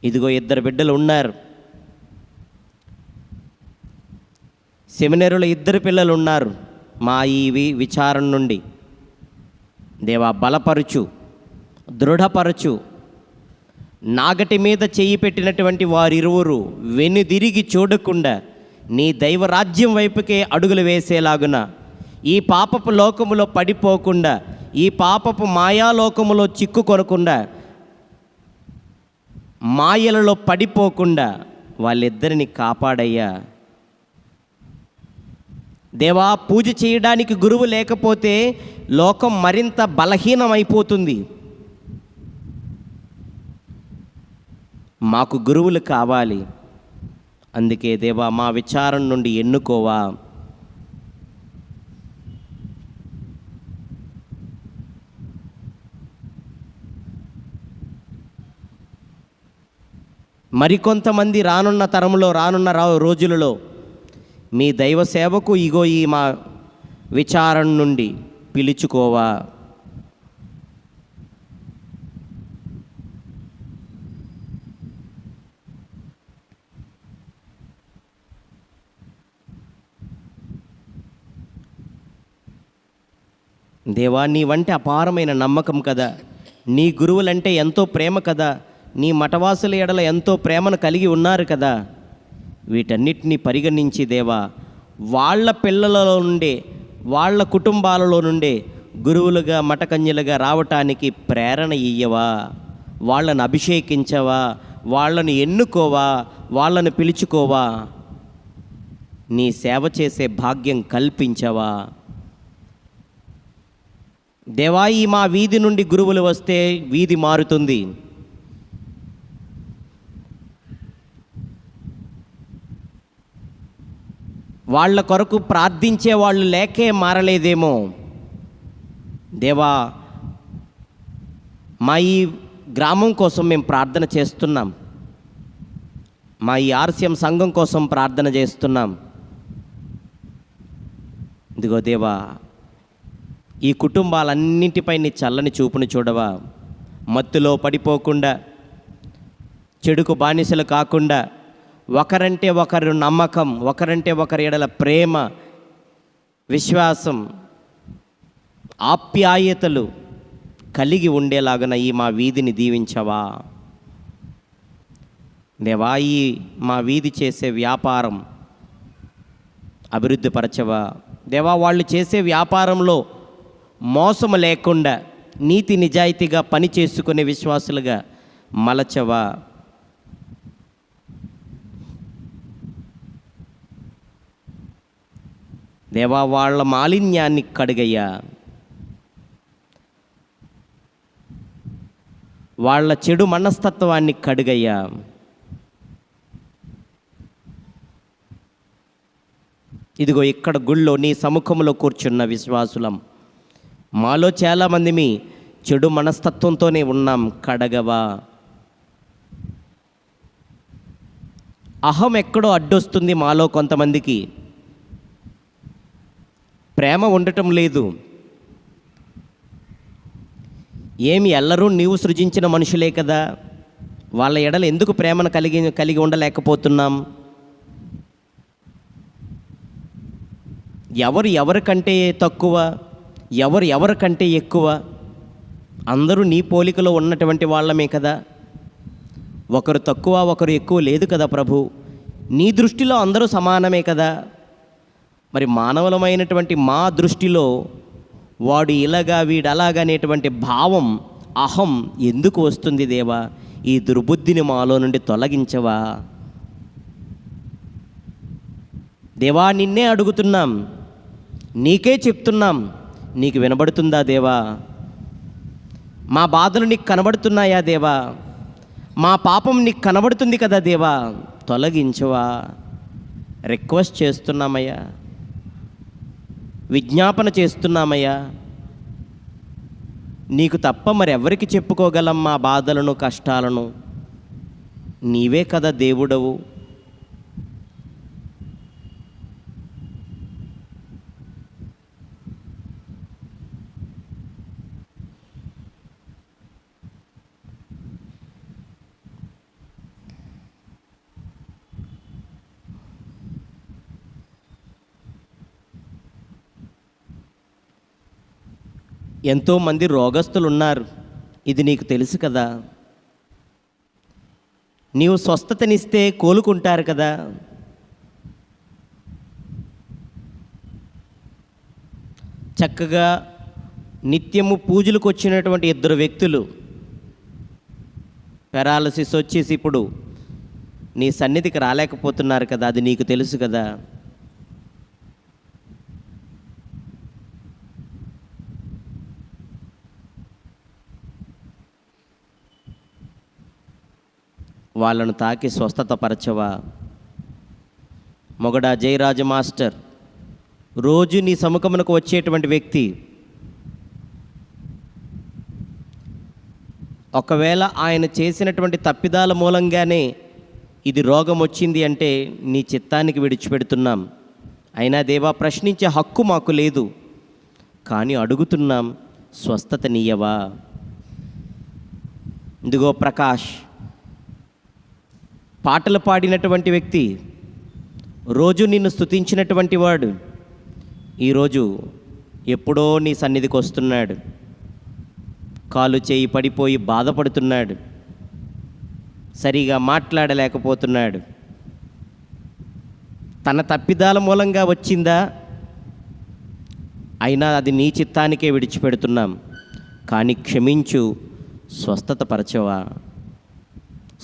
ఇదిగో 2 బిడ్డలు ఉన్నారు, సెమినరీలో 2 పిల్లలు ఉన్నారు మా ఈ విచారణ నుండి. దేవా, బలపరచు, దృఢపరచు. నాగటి మీద చెయ్యి పెట్టినటువంటి వారిరువురు వెనుదిరిగి చూడకుండా నీ దైవరాజ్యం వైపుకే అడుగులు వేసేలాగున, ఈ పాపపు లోకములో పడిపోకుండా, ఈ పాపపు మాయాలోకములో చిక్కుకొనకుండా, మాయలలో పడిపోకుండా వాళ్ళిద్దరిని కాపాడయ్యా. దేవా, పూజ చేయడానికి గురువు లేకపోతే లోకం మరింత బలహీనమైపోతుంది. మాకు గురువులు కావాలి. అందుకే దేవా, మా విచారణ నుండి ఎన్నుకోవా, మరికొంతమంది రానున్న తరంలో రోజులలో మీ దైవ సేవకు ఇగో ఈ మా విచారణ నుండి పిలుచుకోవా. దేవా, నీ వంటి అపారమైన నమ్మకం కదా, నీ గురువులంటే ఎంతో ప్రేమ కదా, నీ మఠవాసుల ఎడల ఎంతో ప్రేమను కలిగి ఉన్నారు కదా. వీటన్నిటినీ పరిగణించి దేవా, వాళ్ళ పిల్లలలో నుండే, వాళ్ళ కుటుంబాలలో నుండే గురువులుగా మఠకన్యలుగా రావటానికి ప్రేరణ ఇయ్యవా, వాళ్ళను అభిషేకించవా, వాళ్ళను ఎన్నుకోవా, వాళ్ళను పిలుచుకోవా, నీ సేవ చేసే భాగ్యం కల్పించవా. దేవా, ఈ మా వీధి నుండి గురువులు వస్తే వీధి మారుతుంది. వాళ్ళ కొరకు ప్రార్థించే వాళ్ళు లేకే మారలేదేమో. దేవా, మా ఈ గ్రామం కోసం మేము ప్రార్థన చేస్తున్నాం, మా ఈ ఆర్సిఎం సంఘం కోసం ప్రార్థన చేస్తున్నాం. ఇదిగో దేవా, ఈ కుటుంబాలన్నింటిపై నీ చల్లని చూపును చూడవా. మత్తులో పడిపోకుండా, చెడుకు బానిసలు కాకుండా, ఒకరంటే ఒకరు నమ్మకం, ఒకరంటే ఒకరి ఎడల ప్రేమ, విశ్వాసం, ఆప్యాయతలు కలిగి ఉండేలాగన ఈ మా వీధిని దీవించవా. దేవా, ఈ మా వీధి చేసే వ్యాపారం అభివృద్ధి పరచవా. దేవా, వాళ్ళు చేసే వ్యాపారంలో మోసము లేకుండా నీతి నిజాయితీగా పని చేసుకునే విశ్వాసులుగా మలచవా. దేవా, వాళ్ళ మాలిన్యాన్ని కడుగయ్యా, వాళ్ళ చెడు మనస్తత్వాన్ని కడుగయ్యా. ఇదిగో ఇక్కడ గుళ్ళో నీ సముఖంలో కూర్చున్న విశ్వాసులం, మాలో చాలామంది మీ చెడు మనస్తత్వంతోనే ఉన్నాం, కడగవా. అహం ఎక్కడో అడ్డొస్తుంది మాలో కొంతమందికి, ప్రేమ ఉండటం లేదు. ఏమి ఎల్లరూ నీవు సృజించిన మనుషులే కదా, వాళ్ళ ఎడల ఎందుకు ప్రేమను కలిగి ఉండలేకపోతున్నాం? ఎవరికంటే తక్కువ, ఎవరికంటే ఎక్కువ? అందరూ నీ పోలికలో ఉన్నటువంటి వాళ్ళమే కదా. ఒకరు తక్కువ ఒకరు ఎక్కువ లేదు కదా ప్రభు. నీ దృష్టిలో అందరూ సమానమే కదా. మరి మానవులమైనటువంటి మా దృష్టిలో వాడు ఇలాగా వీడు అలాగా అనేటువంటి భావం, అహం ఎందుకు వస్తుంది దేవా? ఈ దుర్బుద్ధిని మాలో నుండి తొలగించవా. దేవా, నిన్నే అడుగుతున్నాం, నీకే చెప్తున్నాం, నీకు వినబడుతుందా దేవా? మా బాధలు నీకు కనబడుతున్నాయా దేవా? మా పాపం నీకు కనబడుతుంది కదా దేవా, తొలగించవా. రిక్వెస్ట్ చేస్తున్నామయ్యా, విజ్ఞాపన చేస్తున్నామయ్యా. నీకు తప్ప మరెవరికి చెప్పుకోగలం మా బాధలను, కష్టాలను? నీవే కదా దేవుడవు. ఎంతోమంది రోగస్తులు ఉన్నారు, ఇది నీకు తెలుసు కదా. నీవు స్వస్థతనిస్తే కోలుకుంటారు కదా. చక్కగా నిత్యము పూజలకు వచ్చినటువంటి 2 వ్యక్తులు పెరాలసిస్ వచ్చేసి ఇప్పుడు నీ సన్నిధికి రాలేకపోతున్నారు కదా, అది నీకు తెలుసు కదా. వాళ్ళను తాకి స్వస్థత పరచవా. మొగడా జయరాజు మాస్టర్ రోజు నీ సముఖమునకు వచ్చేటువంటి వ్యక్తి, ఒకవేళ ఆయన చేసినటువంటి తప్పిదాల మూలంగానే ఇది రోగం వచ్చింది అంటే నీ చిత్తానికి విడిచిపెడుతున్నాం. అయినా దేవా, ప్రశ్నించే హక్కు మాకు లేదు, కానీ అడుగుతున్నాం, స్వస్థత నీయవా. ఇదిగో ప్రకాష్ పాటలు పాడినటువంటి వ్యక్తి, రోజు నిన్ను స్తుతించినటువంటి వాడు, ఈరోజు ఎప్పుడో నీ సన్నిధికి వస్తున్నాడు. కాలు చేయి పడిపోయి బాధపడుతున్నాడు, సరిగా మాట్లాడలేకపోతున్నాడు. తన తప్పిదాల మూలంగా వచ్చిందా? అయినా అది నీ చిత్తానికే విడిచిపెడుతున్నాం, కానీ క్షమించు, స్వస్థత పరచవా.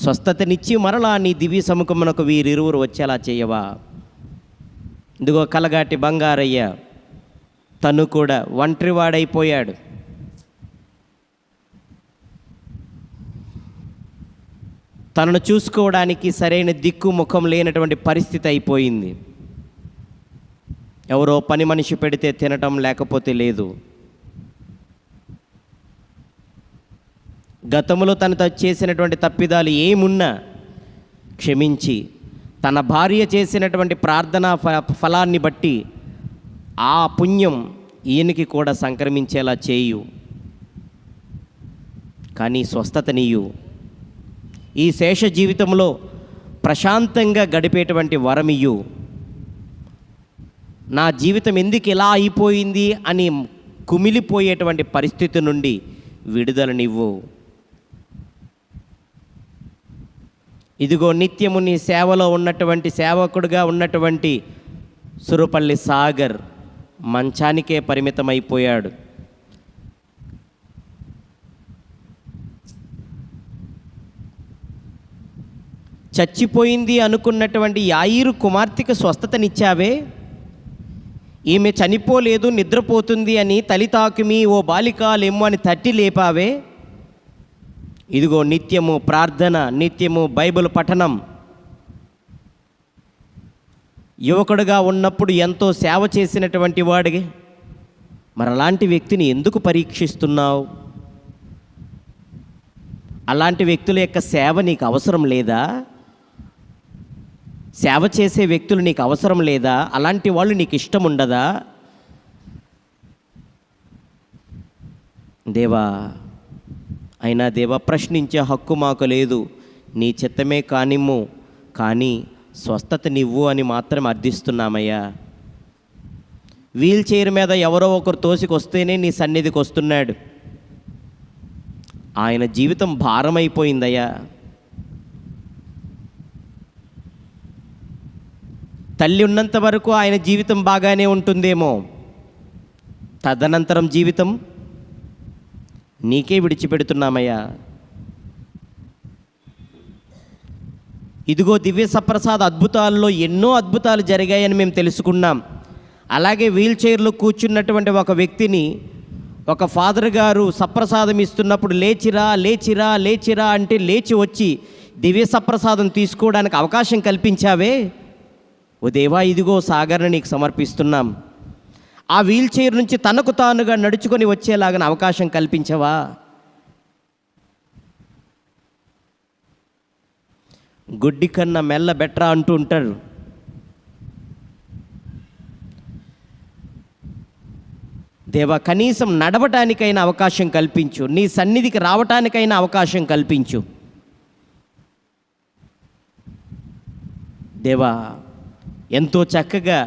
స్వస్థతనిచ్చి మరలా నీ దివ్య సముఖమునకు వీరిరువురు వచ్చేలా చేయవా. ఇదిగో కలగాటి బంగారయ్య, తను కూడా ఒంటరివాడైపోయాడు. తనను చూసుకోవడానికి సరైన దిక్కు ముఖం లేనటువంటి పరిస్థితి అయిపోయింది. ఎవరో పని మనిషి పెడితే తినటం, లేకపోతే లేదు. గతంలో తను చేసినటువంటి తప్పిదాలు ఏమున్నా క్షమించి, తన భార్య చేసినటువంటి ప్రార్థనా ఫలాన్ని బట్టి ఆ పుణ్యం ఈయనకి కూడా సంక్రమించేలా చేయు. కానీ స్వస్థత నీయు. ఈ శేష జీవితంలో ప్రశాంతంగా గడిపేటువంటి వరమియ్యు. నా జీవితం ఎందుకు ఇలా అయిపోయింది అని కుమిలిపోయేటువంటి పరిస్థితి నుండి విడుదలనివ్వు. ఇదిగో నిత్యము నీ సేవలో ఉన్నటువంటి సేవకుడుగా ఉన్నటువంటి సురపల్లి సాగర్ మంచానికే పరిమితమైపోయాడు. చచ్చిపోయింది అనుకున్నటువంటి యాయిరు కుమార్తెకు స్వస్థతనిచ్చావే. ఈమె చనిపోలేదు, నిద్రపోతుంది అని తలితాకుమి, ఓ బాలిక లెమ్ము అని తట్టి లేపావే. ఇదిగో నిత్యము ప్రార్థన, నిత్యము బైబిల్ పఠనం, యువకుడుగా ఉన్నప్పుడు ఎంతో సేవ చేసినటువంటి వాడికి మరలాంటి వ్యక్తిని ఎందుకు పరీక్షిస్తున్నావు? అలాంటి వ్యక్తుల యొక్క సేవ నీకు అవసరం లేదా? సేవ చేసే వ్యక్తులు నీకు అవసరం లేదా? అలాంటి వాళ్ళు నీకు ఇష్టం ఉండదా? దేవా, అయినా దేవా, ప్రశ్నించే హక్కు మాకు లేదు. నీ చిత్తమే కానిమ్ము, కానీ స్వస్థత నివ్వు అని మాత్రం అర్థిస్తున్నామయ్యా. వీల్ చైర్ మీద ఎవరో ఒకరు తోసికొస్తేనే నీ సన్నిధికి వస్తున్నాడు. ఆయన జీవితం భారమైపోయిందయ్యా. తల్లి ఉన్నంత వరకు ఆయన జీవితం బాగానే ఉంటుందేమో, తదనంతరం జీవితం నీకే విడిచిపెడుతున్నామయ్యా. ఇదిగో దివ్య సప్రసాద అద్భుతాల్లో ఎన్నో అద్భుతాలు జరిగాయని మేము తెలుసుకున్నాం. అలాగే వీల్ చైర్లో కూర్చున్నటువంటి ఒక వ్యక్తిని ఒక ఫాదర్ గారు సప్రసాదం ఇస్తున్నప్పుడు లేచిరా లేచిరా లేచిరా అంటే లేచి వచ్చి దివ్య సప్రసాదం తీసుకోవడానికి అవకాశం కల్పించావే. ఓ దేవా, ఇదిగో సాగర్ని నీకు సమర్పిస్తున్నాం. ఆ వీల్ చైర్ నుంచి తనకు తానుగా నడుచుకొని వచ్చేలాగా అవకాశం కల్పించవా? గుడ్డి కన్నా మెల్ల బెట్రా అంటూ ఉంటారు. దేవా, కనీసం నడవటానికైనా అవకాశం కల్పించు, నీ సన్నిధికి రావటానికైనా అవకాశం కల్పించు. దేవా, ఎంతో చక్కగా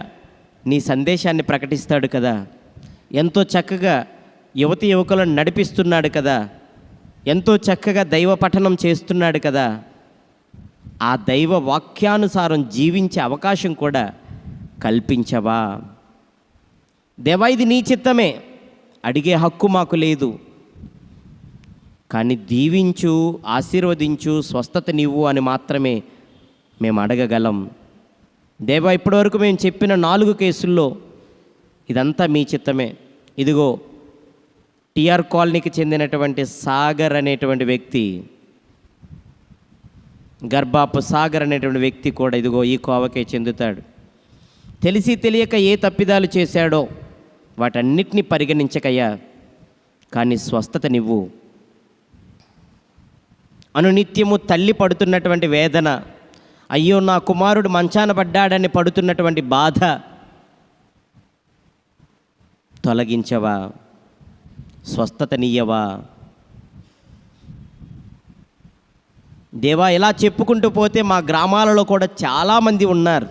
నీ సందేశాన్ని ప్రకటిస్తాడు కదా, ఎంతో చక్కగా యువతి యువకులను నడిపిస్తున్నాడు కదా, ఎంతో చక్కగా దైవ పఠనం చేస్తున్నాడు కదా. ఆ దైవ వాక్యానుసారం జీవించే అవకాశం కూడా కల్పించవా? దేవా, ఇది నీ చిత్తమే, అడిగే హక్కు మాకు లేదు, కానీ దీవించు, ఆశీర్వదించు, స్వస్థత నివ్వు అని మాత్రమే మేము అడగగలం. దేవా, ఇప్పటివరకు మేము చెప్పిన 4 కేసుల్లో ఇదంతా మీ చిత్తమే. ఇదిగో టిఆర్ కాలనీకి చెందినటువంటి సాగర్ అనేటువంటి వ్యక్తి, గర్భాపు సాగర్ అనేటువంటి వ్యక్తి కూడా ఇదిగో ఈ కోవకే చెందుతాడు. తెలిసి తెలియక ఏ తప్పిదాలు చేశాడో వాటన్నిటినీ పరిగణించకయ్యా, కానీ స్వస్థత నివ్వు. అనునిత్యము తల్లి పడుతున్నటువంటి వేదన, అయ్యో నా కుమారుడు మంచాన పడ్డాడని పడుతున్నటువంటి బాధ తొలగించవా, స్వస్థతనియ్యవా. దేవా, ఇలా చెప్పుకుంటూ పోతే మా గ్రామాలలో కూడా చాలామంది ఉన్నారు.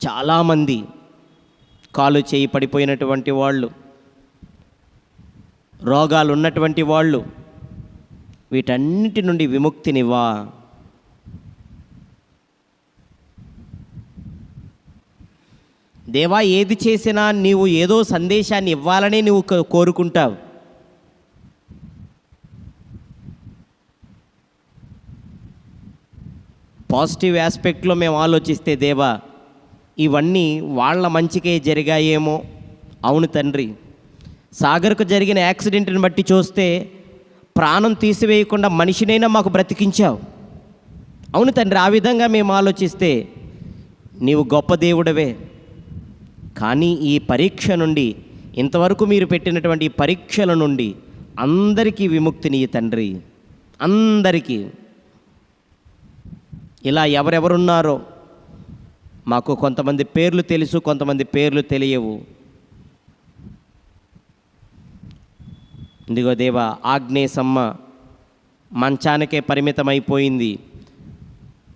చాలామంది కాలు చేయి పడిపోయినటువంటి వాళ్ళు, రోగాలు ఉన్నటువంటి వాళ్ళు, వీటన్నిటి నుండి విముక్తినివ్వా. దేవా, ఏది చేసినా నీవు ఏదో సందేశాన్ని ఇవ్వాలనే నువ్వు కోరుకుంటావు. పాజిటివ్ ఆస్పెక్ట్లో మేము ఆలోచిస్తే దేవా, ఇవన్నీ వాళ్ళ మంచికే జరిగాయేమో. అవును తండ్రి, సాగర్కు జరిగిన యాక్సిడెంట్ని బట్టి చూస్తే ప్రాణం తీసివేయకుండా మనిషినైనా మాకు బ్రతికించావు. అవును తండ్రి, ఆ విధంగా మేము ఆలోచిస్తే నీవు గొప్ప దేవుడవే. కానీ ఈ పరీక్ష నుండి, ఇంతవరకు మీరు పెట్టినటువంటి ఈ పరీక్షల నుండి అందరికీ విముక్తిని తండ్రి, అందరికీ. ఇలా ఎవరెవరున్నారో మాకు కొంతమంది పేర్లు తెలుసు, కొంతమంది పేర్లు తెలియవు. ఇదిగో దేవా, ఆగ్నేయసమ్మ మంచానికే పరిమితమైపోయింది.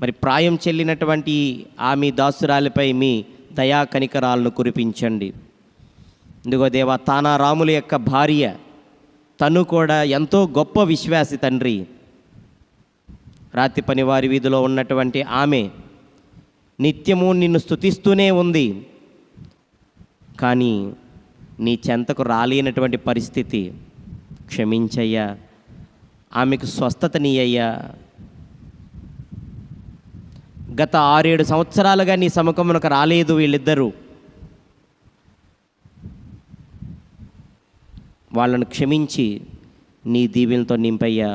మరి ప్రాయం చెల్లినటువంటి ఆమె దాసురాలిపై మీ దయా కనికరాలను కురిపించండి. ఇదిగో దేవా, తానా రాముల యొక్క భార్య, తను కూడా ఎంతో గొప్ప విశ్వాసి తండ్రి. రాతి పనివారి వీధిలో ఉన్నటువంటి ఆమె నిత్యము నిన్ను స్తుతిస్తూనే ఉంది. కానీ నీ చెంతకు రాలేనటువంటి పరిస్థితి. క్షమించయ్యా, ఆమెకు స్వస్థతనీయ్యా. గత 6-7 సంవత్సరాలుగా నీ సముఖమునకు రాలేదు వీళ్ళిద్దరూ. వాళ్ళను క్షమించి నీ దీవెనతో నింపయ్యా.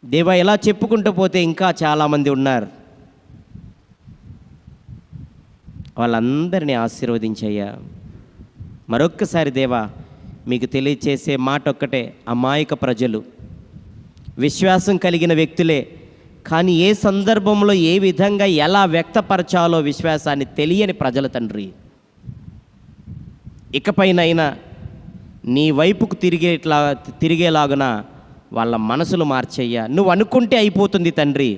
దేవా, ఎలా చెప్పుకుంటూ పోతే ఇంకా చాలామంది ఉన్నారు. వాళ్ళందరినీ ఆశీర్వదించయ్యా. మరొక్కసారి దేవా, మీకు తెలియచేసే మాట ఒక్కటే, అమాయక ప్రజలు, విశ్వాసం కలిగిన వ్యక్తులే, కానీ ఏ సందర్భంలో ఏ విధంగా ఎలా వ్యక్తపరచాలో విశ్వాసాన్ని తెలియని ప్రజల తండ్రి. ఇకపైనైనా నీ వైపుకు తిరిగేలాగున వాళ్ళ మనసులు మార్చయ్యా. నువ్వు అనుకుంటే అయిపోతుంది తండ్రి.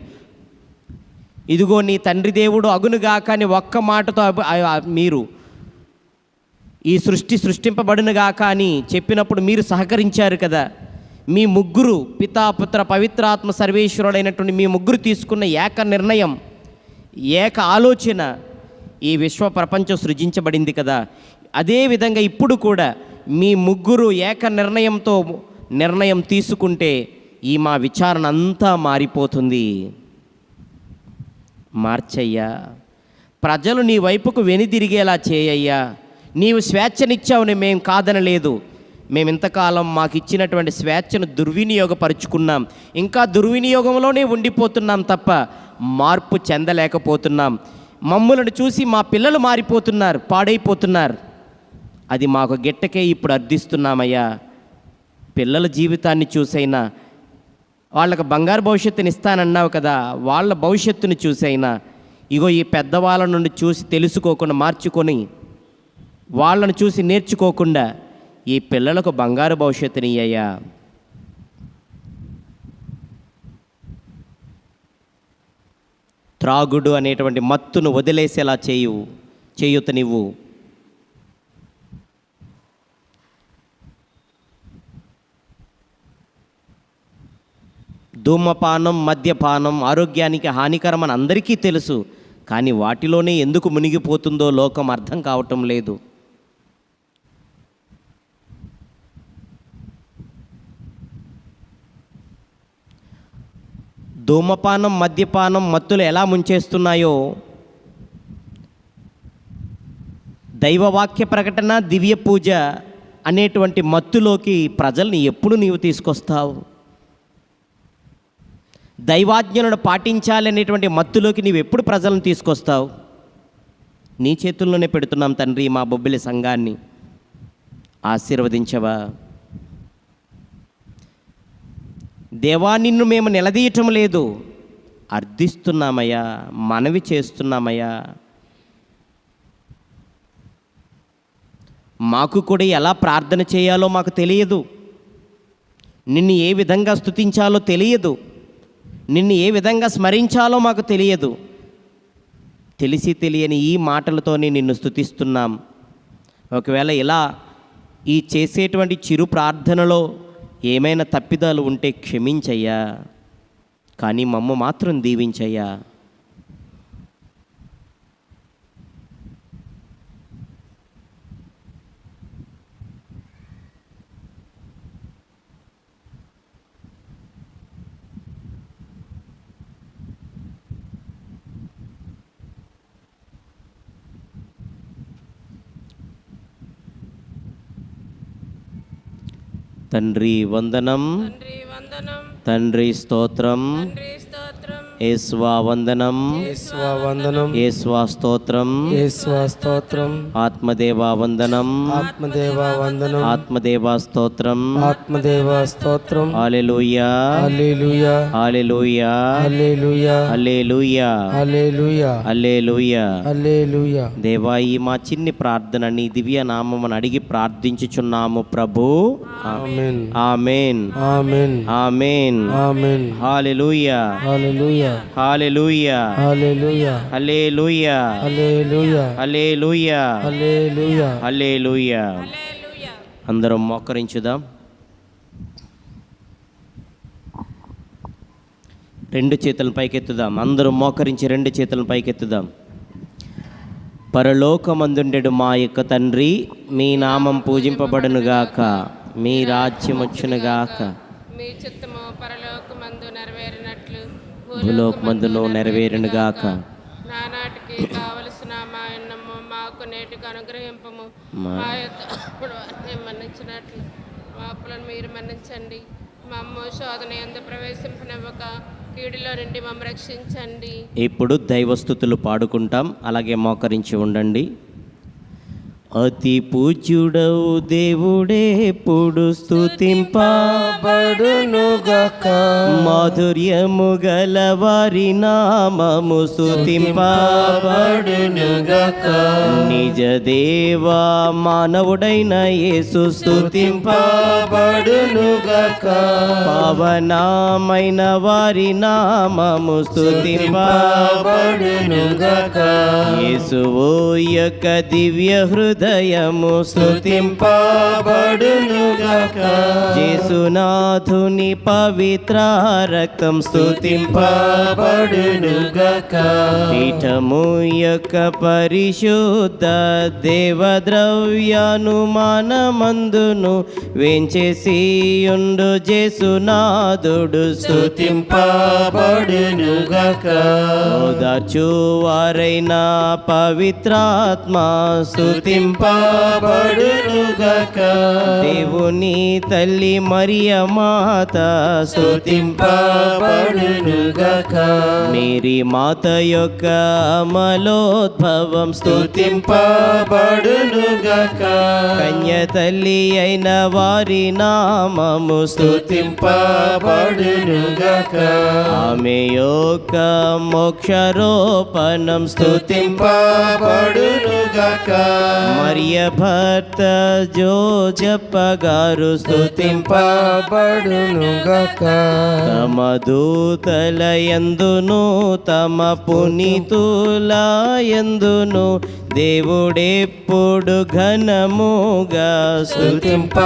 ఇదిగో నీ తండ్రి దేవుడు అగునుగాక అని ఒక్క మాటతో మీరు ఈ సృష్టింపబడునుగాక అని చెప్పినప్పుడు మీరు సహకరించారు కదా. మీ ముగ్గురు, పితా పుత్ర పవిత్రాత్మ సర్వేశ్వరుడైనటువంటి మీ ముగ్గురు తీసుకున్న ఏక నిర్ణయం, ఏక ఆలోచన ఈ విశ్వ ప్రపంచం సృజించబడింది కదా. అదేవిధంగా ఇప్పుడు కూడా మీ ముగ్గురు ఏక నిర్ణయం తీసుకుంటే ఈ మా విచారణ అంతా మారిపోతుంది. మార్చయ్యా. ప్రజలు నీ వైపుకు వెనుదిరిగేలా చేయయ్యా. నీవు స్వేచ్ఛనిచ్చావుని మేము కాదనలేదు. మేము ఇంతకాలం మాకు ఇచ్చినటువంటి స్వేచ్ఛను దుర్వినియోగపరుచుకున్నాం. ఇంకా దుర్వినియోగంలోనే ఉండిపోతున్నాం తప్ప మార్పు చెందలేకపోతున్నాం. మమ్ములను చూసి మా పిల్లలు మారిపోతున్నారు, పాడైపోతున్నారు. అది మాకు గిట్టకే ఇప్పుడు అర్థిస్తున్నామయ్యా. పిల్లల జీవితాన్ని చూసైనా, వాళ్ళకు బంగారు భవిష్యత్తుని ఇస్తానన్నావు కదా, వాళ్ళ భవిష్యత్తుని చూసైనా ఇగో ఈ పెద్దవాళ్ళ నుండి చూసి తెలుసుకోకుండా, మార్చుకొని వాళ్ళను చూసి నేర్చుకోకుండా ఈ పిల్లలకు బంగారు భవిష్యత్తుని అయ్యా. త్రాగుడు అనేటువంటి మత్తును వదిలేసేలా చేయుత నీవు. ధూమపానం, మద్యపానం ఆరోగ్యానికి హానికరమని అందరికీ తెలుసు. కానీ వాటిలోనే ఎందుకు మునిగిపోతుందో లోకం అర్థం కావటం లేదు. ధూమపానం, మద్యపానం మత్తులు ఎలా ముంచేస్తున్నాయో, దైవవాక్య ప్రకటన, దివ్య పూజ అనేటువంటి మత్తులోకి ప్రజల్ని ఎప్పుడు నీవు తీసుకొస్తావు? దైవాజ్ఞలను పాటించాలనేటువంటి మత్తులోకి నీవు ఎప్పుడు ప్రజలను తీసుకొస్తావు? నీ చేతుల్లోనే పెడుతున్నాం తండ్రి మా బొబ్బిలి సంఘాన్ని. ఆశీర్వదించవా. దేవా నిన్ను మేము నిలదీయటం లేదు, అర్థిస్తున్నామయ్యా, మనవి చేస్తున్నామయ్యా. మాకు కూడా ఎలా ప్రార్థన చేయాలో మాకు తెలియదు, నిన్ను ఏ విధంగా స్తుతించాలో తెలియదు, నిన్ను ఏ విధంగా స్మరించాలో మాకు తెలియదు. తెలిసి తెలియని ఈ మాటలతోనే నిన్ను స్తుతిస్తున్నాం. ఒకవేళ ఇలా ఈ చేసేటువంటి చిరు ప్రార్థనలో ఏమైనా తప్పిదాలు ఉంటే క్షమించయ్యా, కానీ మమ్మ మాత్రం దీవించయ్యా. తండ్రి వందనం, తండ్రి వందనం, తండ్రి స్తోత్రం, తండ్రి స్తోత్రం, యేసువా వందనం, యేసువా వందనం, యేసువా స్తోత్రం, యేసువా స్తోత్రం, ఆత్మదేవా వందనం, ఆత్మదేవా వందనం, ఆత్మదేవా స్తోత్రం, ఆత్మదేవా స్తోత్రం. హల్లెలూయా, హల్లెలూయా, హల్లెలూయా, హల్లెలూయా, హల్లెలూయా, హల్లెలూయా, హల్లెలూయా. హల్లెలూయా. దేవా, ఈ మా చిన్ని ప్రార్థన నీ దివ్య నామమును అడిగి ప్రార్థించుచున్నాము ప్రభు. ఆమేన్, ఆమేన్, ఆమేన్, ఆమేన్. ఆమేన్. హల్లెలూయా, హల్లెలూయా, హల్లెలూయా, హల్లెలూయా, హల్లెలూయా, హల్లెలూయా, హల్లెలూయా, హల్లెలూయా. హల్లెలూయా. హల్లెలూయా. అందరం మోకరించుదాం. రెండు చేతులను పైకెత్తుదాం. అందరం మోకరించి రెండు చేతులను పైకెత్తుదాం. పరలోకమందుండెడు మా యొక్క తండ్రి, మీ నామం పూజింపబడునుగాక, మీ రాజ్యం వచ్చునుగాక, మీ చిత్తము పరలోకమందు నెరవేరినట్లు భూలోకమందును నెరవేరునుగాక. నానాటికి కావలసిన మా అన్నము మాకు నేటికి అనుగ్రహింపము. మా యొక్క వారిని మన్నించినట్లు మా అప్పులను మీరు మన్నించండి. మా అమ్మ శోధన యందు ప్రవేశింపనివ్వక కీడులో నుండి మమ్మ రక్షించండి. ఇప్పుడు దైవస్తుతులు పాడుకుంటాం, అలాగే మోకరించి ఉండండి. అతి పూజ్యుడవు దేవుడే ఎప్పుడు స్తుతింపబడునుగాక, మాధుర్యము గల వారి నామము స్తుతింపబడునుగాక. నిజ దేవా మానవుడైన యేసు స్తుతింపబడునుగాక, పావనమైన వారి నామము స్తుతింపబడునుగాక. యేసువు యొక్క దివ్య హృదయము స్తుతింపబడునుగాక, యేసునాథుని పవిత్ర రక్తం స్తుతింపబడునుగాక. పీఠము యొక్క పరిశుద్ధ దేవద్రవ్యానుమానమందును వేంచేసియుండు యేసునాథుడు స్తుతింపబడునుగాక. ఓదార్చువారైన పవిత్రాత్మ స్తుతింపబడునుగాక. దేవుని తల్లి మరియ మాత స్తుతింపబడునుగాక. మేరీ మాత యొక్క అమలోద్భవం స్తుతింపబడునుగాక. కన్య తల్లి అయిన వారి నామము స్తుతింపబడునుగాక. ఆమె యొక్క మోక్షారోపణం స్తుతింపబడునుగాక. మరియ భర్త జోజప్ప గారు స్తుతింపబడునుగాక. తమ దూతల యందును తమ పునీతుల యందును దేవుడెప్పుడు ఘనముగా స్తుతింపబడునుగాక.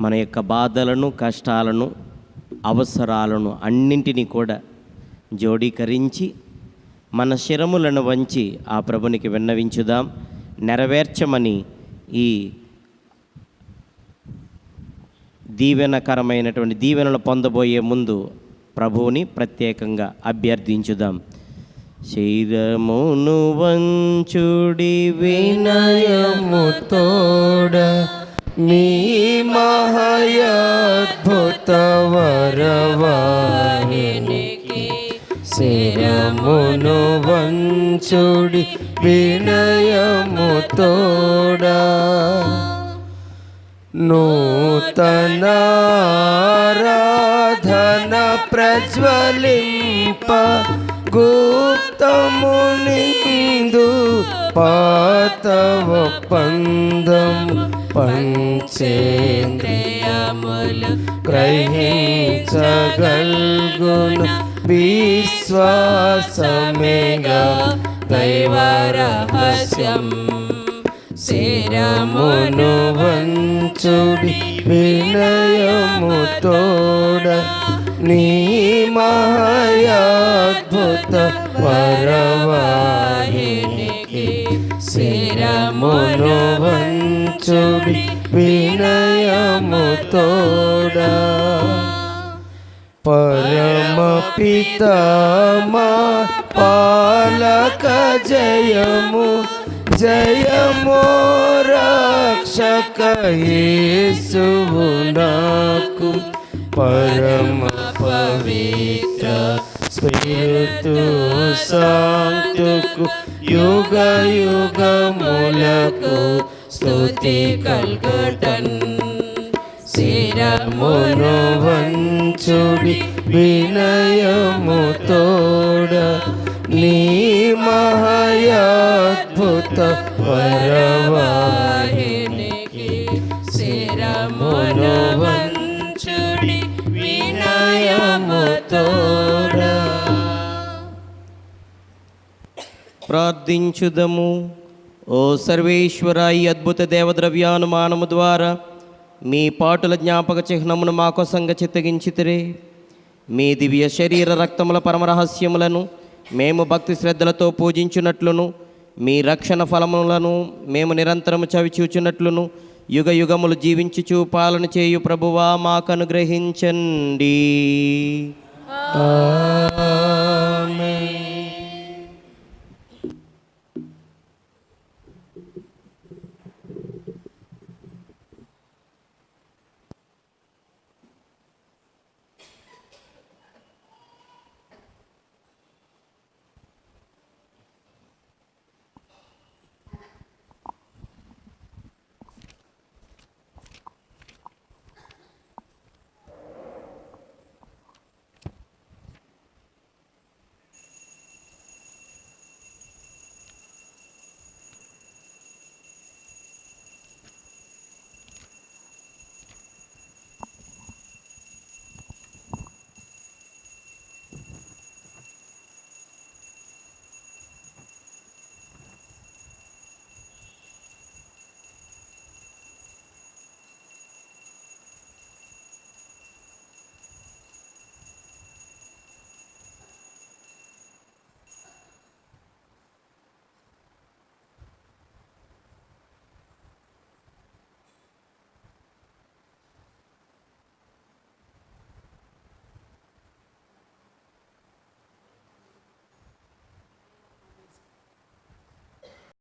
మన యొక్క బాధలను, కష్టాలను, అవసరాలను అన్నింటినీ కూడా జోడీకరించి మన శిరములను వంచి ఆ ప్రభునికి విన్నవించుదాం. నెరవేర్చమని ఈ దీవెనకరమైనటువంటి దీవెనలు పొందబోయే ముందు ప్రభువుని ప్రత్యేకంగా అభ్యర్థించుదాం. శిరమును వంచుడి వినయము తోడ మీ మహాద్భుత వరవాహినికి శిరమును వంచుడి వినయము తోడా నూతనారాధన ప్రజ్వలింప గుప్తము నిందు పాత ఒప్పందం పంచేంద్రియములు గ్రహించగల్గున విశ్వాసమేగా దైవ రహస్యం. శిరమును వంచుడి వినయము తోడ నీ మహాయాద్భుత వరవాహినికి. శిరమును వంచుడి వినయము తోడ పరమ పితామా పాలక జయము జయమో రక్షక యేసువు నాకు. పరమ పవిత్ర స్పిరితు సాంతుకు యుగ యుగములకు స్తుతి కల్గటన్. శిరమును వంచుడి వినయము తోడ నీ మహాయాద్భుత వరవాహినికి. శిరమును వంచుడి వినయము తోడ. ప్రార్థించుదము. ఓ సర్వేశ్వర, ఈ అద్భుత దేవద్రవ్యానుమానము ద్వారా మీ పాటుల జ్ఞాపక చిహ్నమును మా కోసంగా చిత్తగించితిరే. మీ దివ్య శరీర రక్తముల పరమరహస్యములను మేము భక్తి శ్రద్ధలతో పూజించున్నట్లును, మీ రక్షణ ఫలములను మేము నిరంతరము చవిచూచున్నట్లును, యుగ యుగములు జీవించుచు పాలన చేయు ప్రభువా మాకు అనుగ్రహించండి.